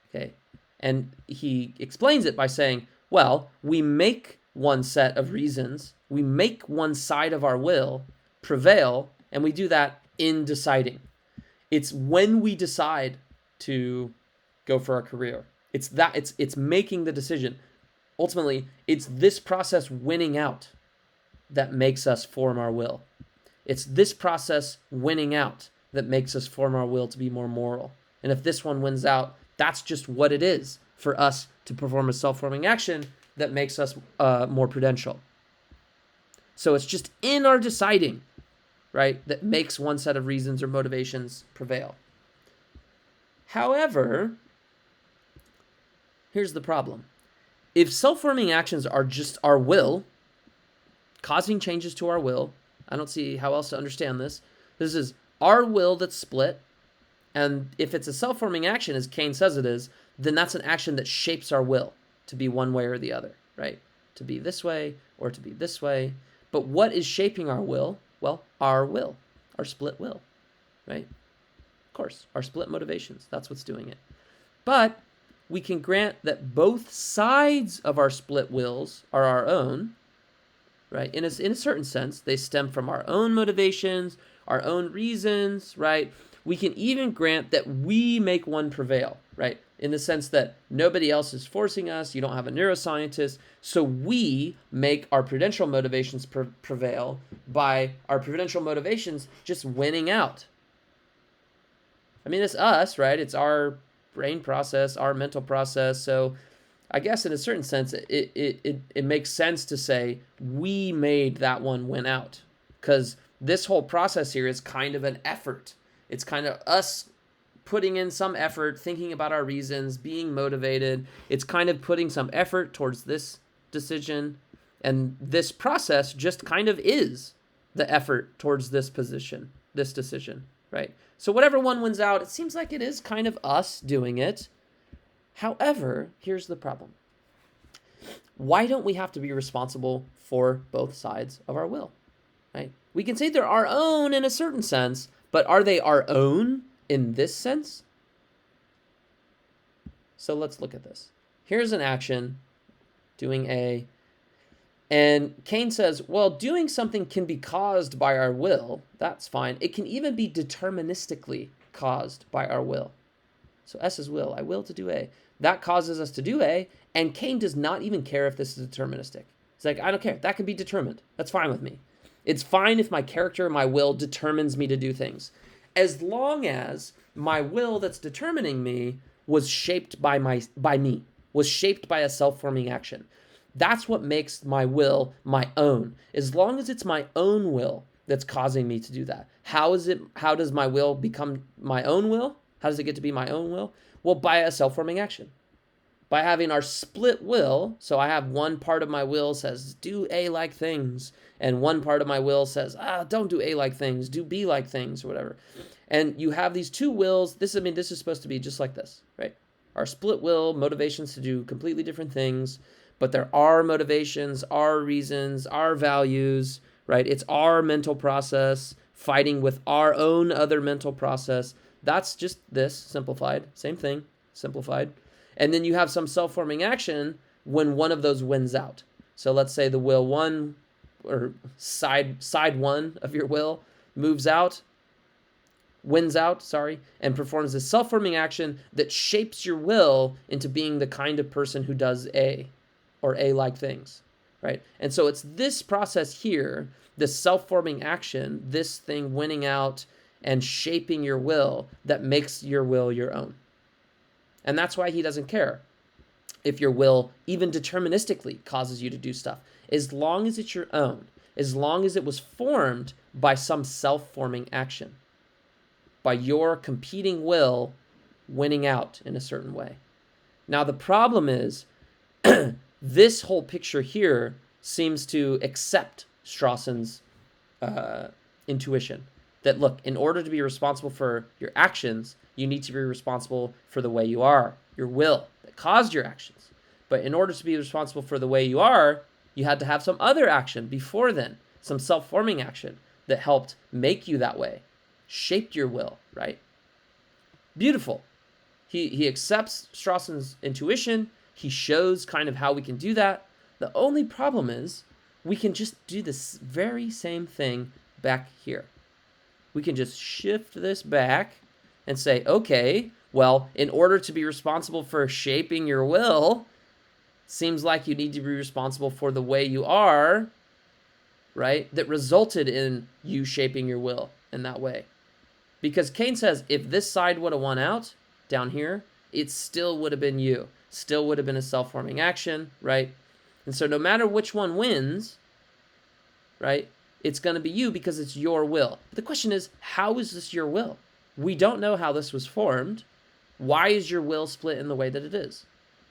Okay, and he explains it by saying, well, we make one set of reasons, we make one side of our will prevail, and we do that in deciding. It's when we decide to go for a career. It's making the decision. Ultimately, it's this process winning out that makes us form our will. It's this process winning out that makes us form our will to be more moral. And if this one wins out, that's just what it is for us to perform a self-forming action that makes us more prudential. So it's just in our deciding, right, that makes one set of reasons or motivations prevail. However, here's the problem. If self-forming actions are just our will, causing changes to our will, I don't see how else to understand this. This is our will that's split, and if it's a self-forming action, as Kane says it is, then that's an action that shapes our will to be one way or the other, right? To be this way or to be this way. But what is shaping our will? Well, our split will, right? Of course, our split motivations, that's what's doing it. But we can grant that both sides of our split wills are our own, right? In a certain sense, they stem from our own motivations, our own reasons, right? We can even grant that we make one prevail, right? In the sense that nobody else is forcing us, you don't have a neuroscientist, so we make our prudential motivations prevail by our prudential motivations just winning out. I mean, it's us, right? It's our brain process, our mental process, so I guess in a certain sense, it makes sense to say we made that one win out, because this whole process here is kind of an effort. It's kind of us putting in some effort, thinking about our reasons, being motivated. It's kind of putting some effort towards this decision, and this process just kind of is the effort towards this decision, right? So whatever one wins out, it seems like it is kind of us doing it. However, here's the problem. Why don't we have to be responsible for both sides of our will, right? We can say they're our own in a certain sense, but are they our own in this sense? So let's look at this. Here's an action, doing A, and Kane says, well, doing something can be caused by our will. That's fine. It can even be deterministically caused by our will. So S is will. I will to do A. That causes us to do A, and Kane does not even care if this is deterministic. He's like, I don't care. That can be determined. That's fine with me. It's fine if my character, my will, determines me to do things. As long as my will that's determining me was shaped by me, was shaped by a self-forming action. That's what makes my will my own. As long as it's my own will that's causing me to do that. How does my will become my own will? How does it get to be my own will? Well, by a self-forming action. By having our split will, so I have one part of my will says, do A-like things, and one part of my will says, don't do A-like things, do B-like things, or whatever. And you have these two wills. This is supposed to be just like this, right? Our split will, motivations to do completely different things, but there are motivations, our reasons, our values, right? It's our mental process fighting with our own other mental process. That's just this, simplified. Same thing, simplified. And then you have some self-forming action when one of those wins out. So let's say the will one, or side one of your will moves out, wins out, and performs a self-forming action that shapes your will into being the kind of person who does A, or A-like things, right? And so it's this process here, this self-forming action, this thing winning out and shaping your will, that makes your will your own. And that's why he doesn't care if your will even deterministically causes you to do stuff, as long as it's your own, as long as it was formed by some self-forming action, by your competing will winning out in a certain way. Now, the problem is this whole picture here seems to accept Strawson's intuition that, look, in order to be responsible for your actions, you need to be responsible for the way you are, your will that caused your actions. But in order to be responsible for the way you are, you had to have some other action before then, some self-forming action that helped make you that way, shaped your will, right? Beautiful. He accepts Strawson's intuition. He shows kind of how we can do that. The only problem is we can just do this very same thing back here. We can just shift this back and say, okay, well, in order to be responsible for shaping your will, seems like you need to be responsible for the way you are, right? That resulted in you shaping your will in that way. Because Kane says, if this side would have won out down here, it still would have been you. Still would have been a self-forming action, right? And so no matter which one wins, right, it's going to be you because it's your will. But the question is, how is this your will? We don't know how this was formed. Why is your will split in the way that it is?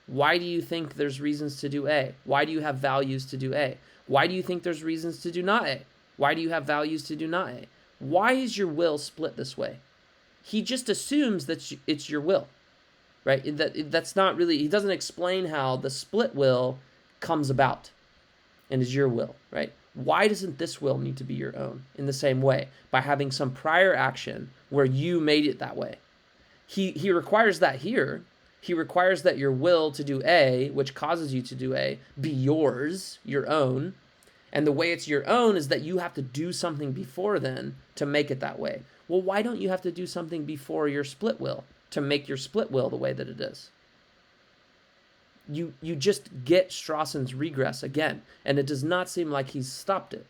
Why do you think there's reasons to do A? Why do you have values to do A? Why do you think there's reasons to do not A? Why do you have values to do not A? Why is your will split this way? He just assumes that it's your will, right? That's not really, he doesn't explain how the split will comes about and is your will, right? Why doesn't this will need to be your own in the same way, by having some prior action where you made it that way? He requires that here. He requires that your will to do A, which causes you to do A, be yours, your own. And the way it's your own is that you have to do something before then to make it that way. Well, why don't you have to do something before your split will to make your split will the way that it is? You just get Strawson's regress again, and it does not seem like he's stopped it.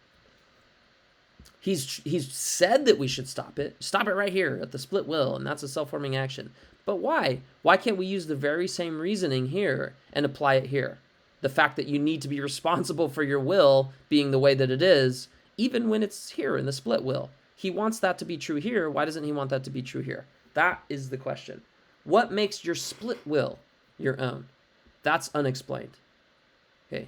He's said that we should stop it. Stop it right here at the split will, and that's a self-forming action. But why? Why can't we use the very same reasoning here and apply it here? The fact that you need to be responsible for your will being the way that it is, even when it's here in the split will. He wants that to be true here. Why doesn't he want that to be true here? That is the question. What makes your split will your own? That's unexplained. Okay.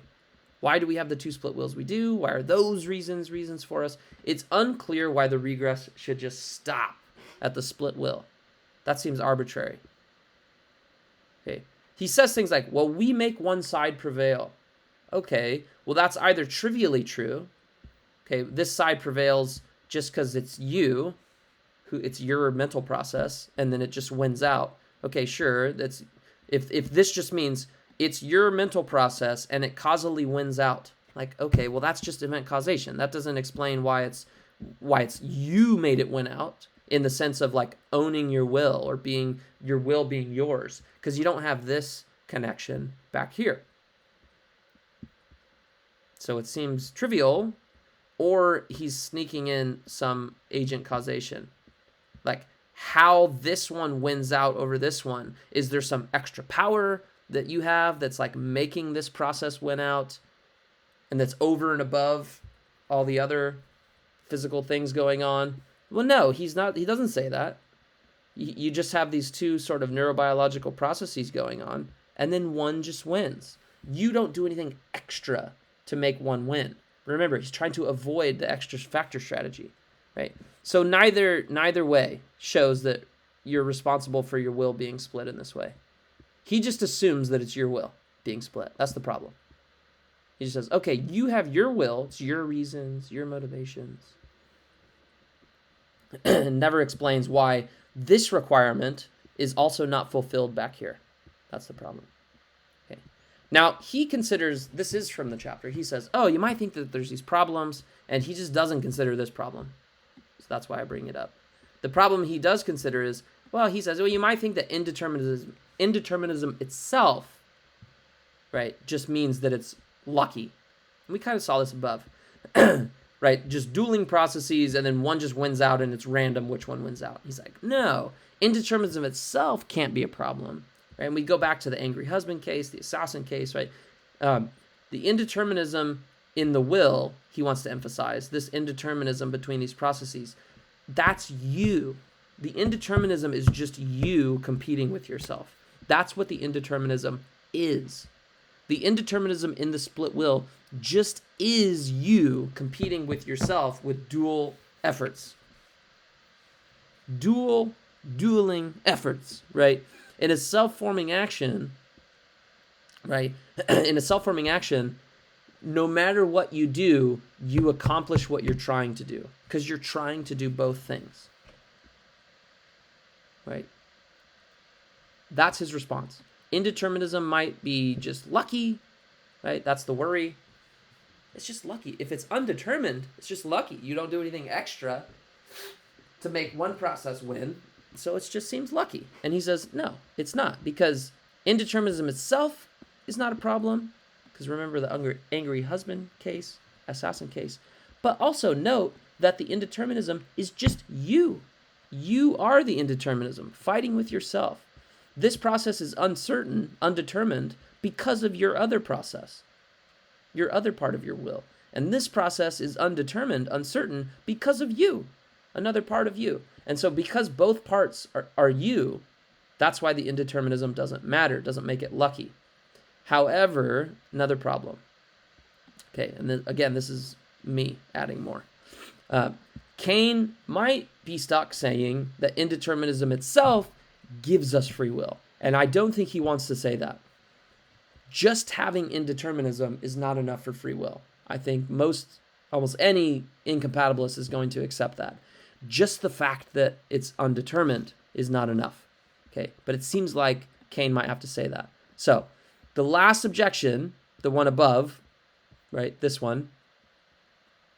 Why do we have the two split wills we do? Why are those reasons for us? It's unclear why the regress should just stop at the split will. That seems arbitrary. Okay. He says things like, well, we make one side prevail. Okay, well, that's either trivially true. Okay, this side prevails just because it's you, it's your mental process, and then it just wins out. Okay, sure, that's if this just means it's your mental process and it causally wins out. Like, okay, well, that's just event causation. That doesn't explain why it's you made it win out, in the sense of like owning your will or being your will being yours, because you don't have this connection back here. So it seems trivial, or he's sneaking in some agent causation. Like how this one wins out over this one. Is there some extra power that you have that's like making this process win out, and that's over and above all the other physical things going on? Well, no, he's not. He doesn't say that. You just have these two sort of neurobiological processes going on, and then one just wins. You don't do anything extra to make one win. Remember, he's trying to avoid the extra factor strategy, right? So neither way shows that you're responsible for your will being split in this way. He just assumes that it's your will being split. That's the problem. He just says, okay, you have your will, it's your reasons, your motivations. Never explains why this requirement is also not fulfilled back here. That's the problem. Okay. Now, he considers, this is from the chapter, he says, oh, you might think that there's these problems, and he just doesn't consider this problem. So that's why I bring it up. The problem he does consider is, well, he says, well, you might think that indeterminism itself, right, just means that it's lucky. And we kind of saw this above. Right, just dueling processes, and then one just wins out, and it's random which one wins out. He's like, no, indeterminism itself can't be a problem. Right? And we go back to the angry husband case, the assassin case, right? The indeterminism in the will, he wants to emphasize, this indeterminism between these processes, that's you. The indeterminism is just you competing with yourself. That's what the indeterminism is. The indeterminism in the split will just is you competing with yourself with dual efforts. Dueling efforts, right? In a self-forming action, right? In a self-forming action, no matter what you do, you accomplish what you're trying to do because you're trying to do both things, right? That's his response. Indeterminism might be just lucky, right? That's the worry. It's just lucky. If it's undetermined, it's just lucky. You don't do anything extra to make one process win, so it just seems lucky. And he says, no, it's not, because indeterminism itself is not a problem, because remember the angry husband case, assassin case, but also note that the indeterminism is just you. You are the indeterminism, fighting with yourself. This process is uncertain, undetermined, because of your other process, your other part of your will. And this process is undetermined, uncertain, because of you, another part of you. And so because both parts are you, that's why the indeterminism doesn't matter, doesn't make it lucky. However, another problem. Okay, and then, again, this is me adding more. Kane might be stuck saying that indeterminism itself gives us free will. And I don't think he wants to say that. Just having indeterminism is not enough for free will. I think almost any incompatibilist is going to accept that. Just the fact that it's undetermined is not enough. Okay, but it seems like Kane might have to say that. So, the last objection, the one above, right, this one,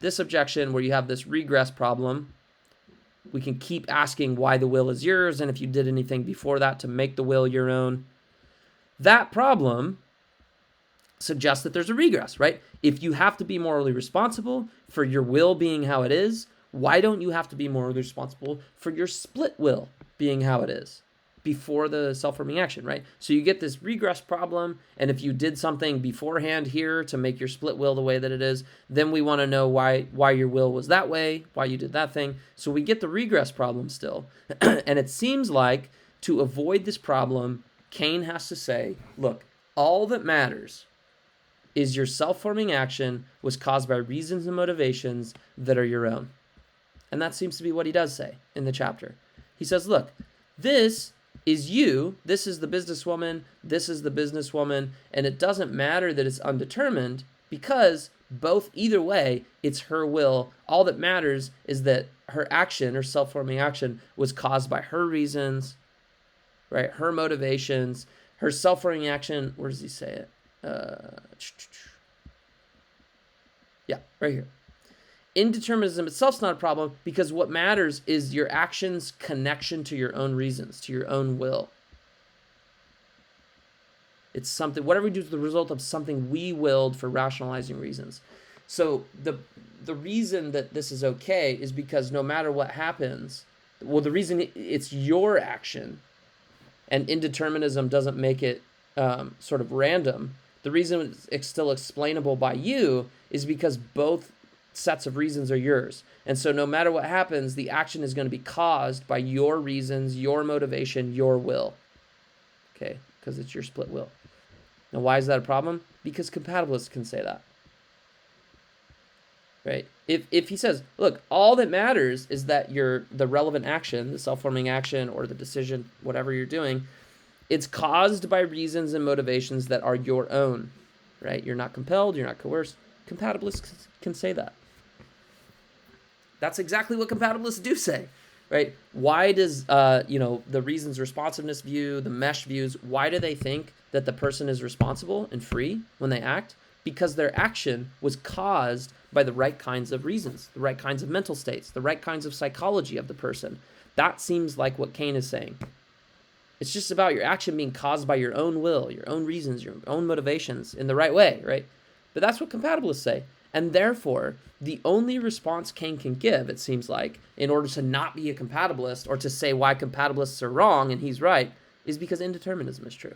this objection where you have this regress problem, we can keep asking why the will is yours and if you did anything before that to make the will your own. That problem suggests that there's a regress, right? If you have to be morally responsible for your will being how it is, why don't you have to be morally responsible for your split will being how it is before the self-forming action, right? So you get this regress problem, and if you did something beforehand here to make your split will the way that it is, then we want to know why your will was that way, why you did that thing. So we get the regress problem still. And it seems like to avoid this problem, Kane has to say, look, all that matters is your self-forming action was caused by reasons and motivations that are your own. And that seems to be what he does say in the chapter. He says, look, this is you, this is the businesswoman, this is the businesswoman, and it doesn't matter that it's undetermined because either way, it's her will. All that matters is that her action, her self-forming action, was caused by her reasons, right? Her motivations, her self-forming action, where does he say it? Yeah, right here. Indeterminism itself is not a problem because what matters is your action's connection to your own reasons, to your own will. It's something, whatever we do is the result of something we willed for rationalizing reasons. So the reason that this is okay is because no matter what happens, well, the reason it's your action and indeterminism doesn't make it sort of random. The reason it's still explainable by you is because both sets of reasons are yours. And so no matter what happens, the action is going to be caused by your reasons, your motivation, your will. Okay, because it's your split will. Now, why is that a problem? Because compatibilists can say that. Right? If he says, look, all that matters is that the relevant action, the self-forming action or the decision, whatever you're doing, it's caused by reasons and motivations that are your own. Right? You're not compelled, you're not coerced. Compatibilists can say that. That's exactly what compatibilists do say, right? Why does, the reasons responsiveness view, the mesh views, why do they think that the person is responsible and free when they act? Because their action was caused by the right kinds of reasons, the right kinds of mental states, the right kinds of psychology of the person. That seems like what Kane is saying. It's just about your action being caused by your own will, your own reasons, your own motivations in the right way, right? But that's what compatibilists say. And therefore, the only response Kane can give, it seems like, in order to not be a compatibilist or to say why compatibilists are wrong and he's right, is because indeterminism is true.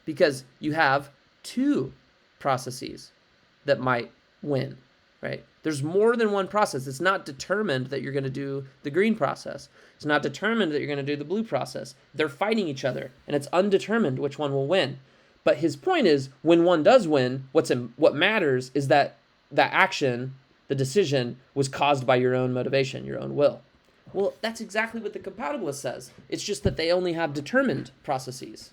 Because you have two processes that might win, right? There's more than one process. It's not determined that you're going to do the green process. It's not determined that you're going to do the blue process. They're fighting each other, and it's undetermined which one will win. But his point is, when one does win, what matters is that action, the decision, was caused by your own motivation, your own will. Well, that's exactly what the compatibilist says. It's just that they only have determined processes,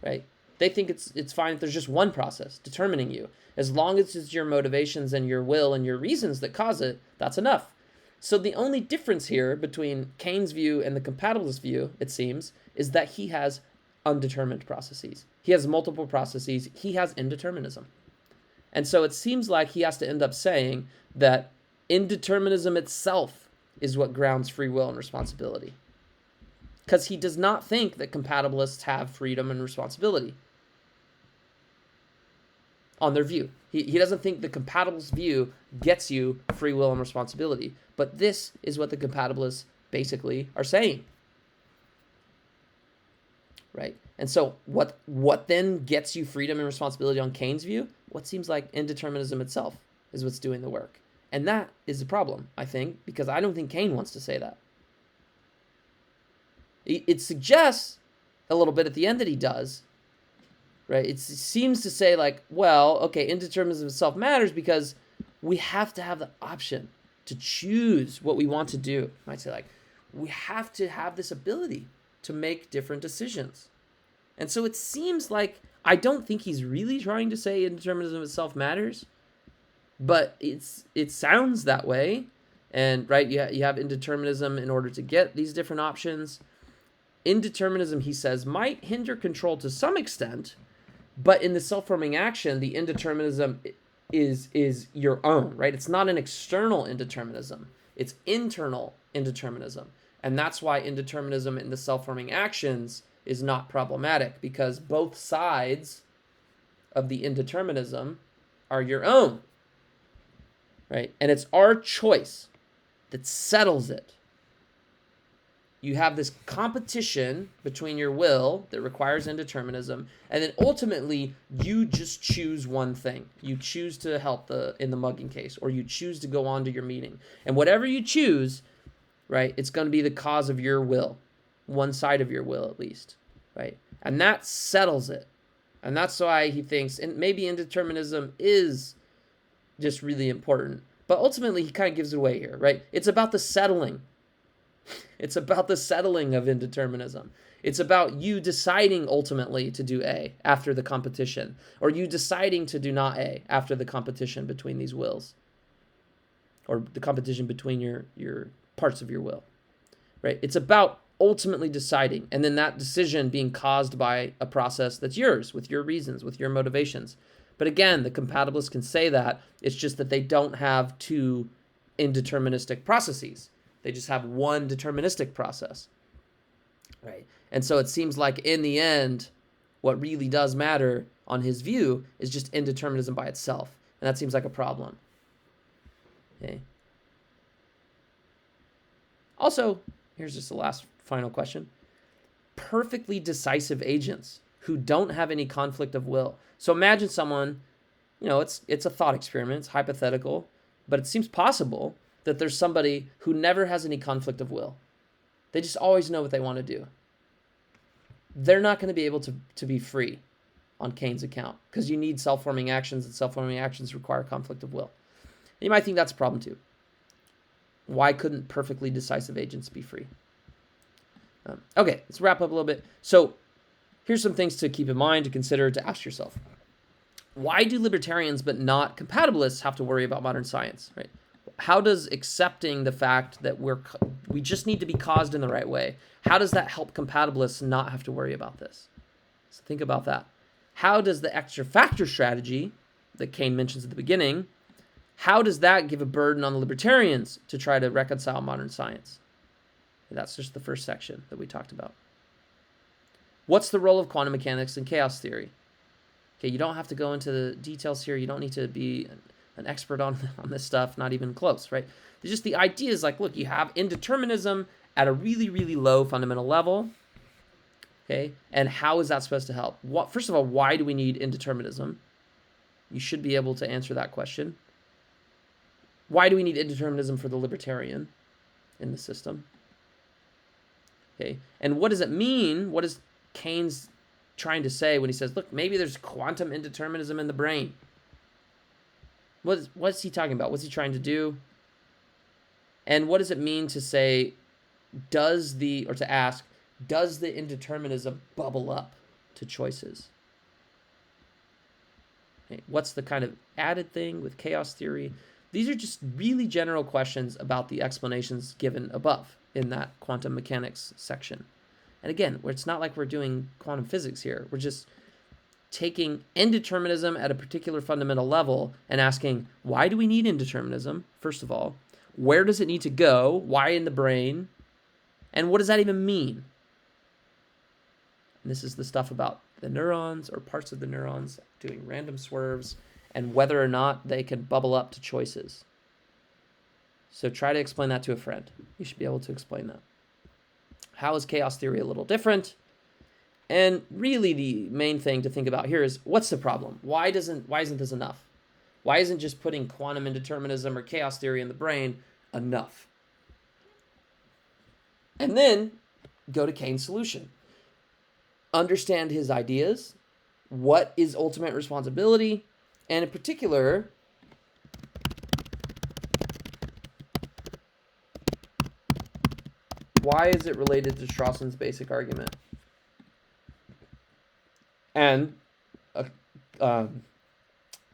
right? They think it's fine if there's just one process determining you. As long as it's your motivations and your will and your reasons that cause it, that's enough. So the only difference here between Kane's view and the compatibilist view, it seems, is that he has undetermined processes. He has multiple processes. He has indeterminism. And so it seems like he has to end up saying that indeterminism itself is what grounds free will and responsibility. Because he does not think that compatibilists have freedom and responsibility on their view. He doesn't think the compatibilist view gets you free will and responsibility. But this is what the compatibilists basically are saying. Right? And so what then gets you freedom and responsibility on Kane's view? What seems like indeterminism itself is what's doing the work. And that is a problem, I think, because I don't think Kane wants to say that. It suggests a little bit at the end that he does, right? It seems to say like, well, okay, indeterminism itself matters because we have to have the option to choose what we want to do. I might say like, we have to have this ability to make different decisions. And so it seems like, I don't think he's really trying to say indeterminism itself matters, but it sounds that way. And right, you have indeterminism in order to get these different options. Indeterminism, he says, might hinder control to some extent, but in the self-forming action, the indeterminism is your own, right? It's not an external indeterminism. It's internal indeterminism. And that's why indeterminism in the self-forming actions is not problematic, because both sides of the indeterminism are your own, right? And it's our choice that settles it. You have this competition between your will that requires indeterminism, and then ultimately you just choose one thing. You choose to help in the mugging case, or you choose to go on to your meeting. And whatever you choose, right, it's going to be the cause of your will, one side of your will at least, right? And that settles it. And that's why he thinks, and maybe indeterminism is just really important, but ultimately he kind of gives it away here, right? It's about the settling. It's about the settling of indeterminism. It's about you deciding ultimately to do A after the competition, or you deciding to do not A after the competition between these wills, or the competition between your parts of your will, right? It's about ultimately deciding, and then that decision being caused by a process that's yours, with your reasons, with your motivations. But again, the compatibilists can say that. It's just that they don't have two indeterministic processes. They just have one deterministic process, right? And so it seems like in the end, what really does matter on his view is just indeterminism by itself. And that seems like a problem. Okay. Also, here's just the last final question. Perfectly decisive agents who don't have any conflict of will. So imagine someone it's a thought experiment, it's hypothetical, but it seems possible that there's somebody who never has any conflict of will. They just always know what they want to do. They're not going to be able to be free on Kane's account because you need self-forming actions, and self-forming actions require conflict of will. And you might think that's a problem too. Why couldn't perfectly decisive agents be free? Okay, let's wrap up a little bit. So here's some things to keep in mind, to consider, to ask yourself. Why do libertarians but not compatibilists have to worry about modern science, right? How does accepting the fact that we just need to be caused in the right way, how does that help compatibilists not have to worry about this? So think about that. How does the extra factor strategy that Kane mentions at the beginning, how does that give a burden on the libertarians to try to reconcile modern science? And that's just the first section that we talked about. What's the role of quantum mechanics in chaos theory? Okay, you don't have to go into the details here. You don't need to be an expert on this stuff, not even close, right? It's just the idea is like, look, you have indeterminism at a really, really low fundamental level, okay? And how is that supposed to help? First of all, why do we need indeterminism? You should be able to answer that question. Why do we need indeterminism for the libertarian in the system? Okay, and what does it mean? What is Keynes trying to say when he says, look, maybe there's quantum indeterminism in the brain? What's he talking about? What's he trying to do? And what does it mean to say, does the indeterminism bubble up to choices? Okay, what's the kind of added thing with chaos theory? These are just really general questions about the explanations given above in that quantum mechanics section. And again, it's not like we're doing quantum physics here. We're just taking indeterminism at a particular fundamental level and asking, why do we need indeterminism, first of all? Where does it need to go? Why in the brain? And what does that even mean? And this is the stuff about the neurons or parts of the neurons doing random swerves and whether or not they can bubble up to choices. So try to explain that to a friend. You should be able to explain that. How is chaos theory a little different? And really the main thing to think about here is, what's the problem? Why isn't this enough? Why isn't just putting quantum indeterminism or chaos theory in the brain enough? And then go to Kane's solution. Understand his ideas. What is ultimate responsibility? And in particular, why is it related to Strawson's basic argument? And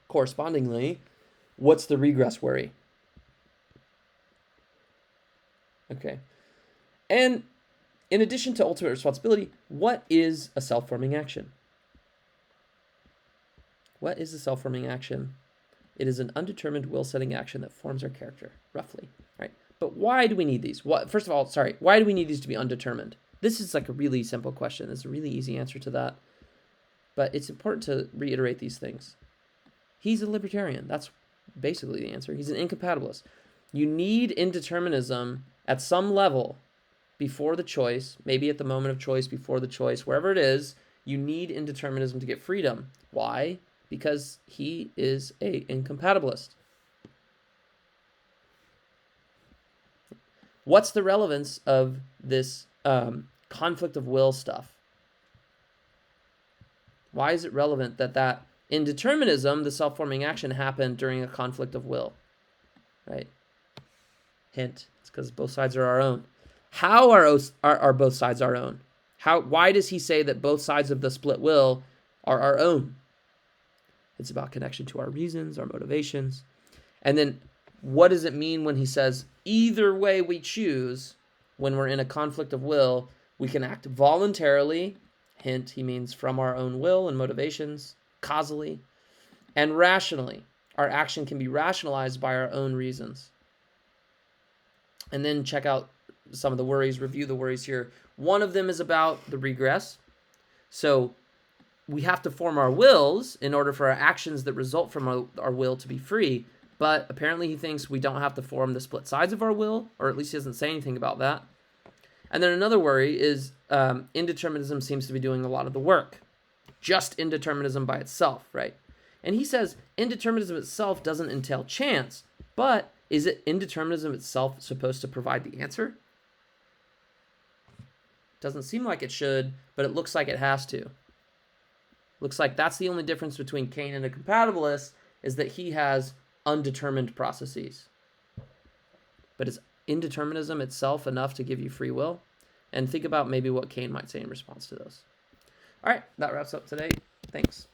correspondingly, what's the regress worry? Okay. And in addition to ultimate responsibility, what is a self-forming action? What is a self-forming action? It is an undetermined will-setting action that forms our character, roughly, right? But why do we need these? First of all, why do we need these to be undetermined? This is like a really simple question. There's a really easy answer to that. But it's important to reiterate these things. He's a libertarian. That's basically the answer. He's an incompatibilist. You need indeterminism at some level before the choice, maybe at the moment of choice, before the choice, wherever it is, you need indeterminism to get freedom. Why? Because he is an incompatibilist. What's the relevance of this conflict of will stuff? Why is it relevant that indeterminism, the self-forming action, happened during a conflict of will? Right? Hint, it's because both sides are our own. How are both sides our own? Why does he say that both sides of the split will are our own? It's about connection to our reasons, our motivations. And then what does it mean when he says, either way we choose, when we're in a conflict of will, we can act voluntarily, hint, he means from our own will and motivations, causally, and rationally. Our action can be rationalized by our own reasons. And then check out some of the worries, review the worries here. One of them is about the regress. So we have to form our wills in order for our actions that result from our will to be free. But apparently he thinks we don't have to form the split sides of our will, or at least he doesn't say anything about that. And then another worry is indeterminism seems to be doing a lot of the work. Just indeterminism by itself, right? And he says indeterminism itself doesn't entail chance, but is it indeterminism itself supposed to provide the answer? Doesn't seem like it should, but it looks like it has to. Looks like that's the only difference between Kane and a compatibilist, is that he has undetermined processes. But is indeterminism itself enough to give you free will? And think about maybe what Kane might say in response to those. All right, that wraps up today. Thanks.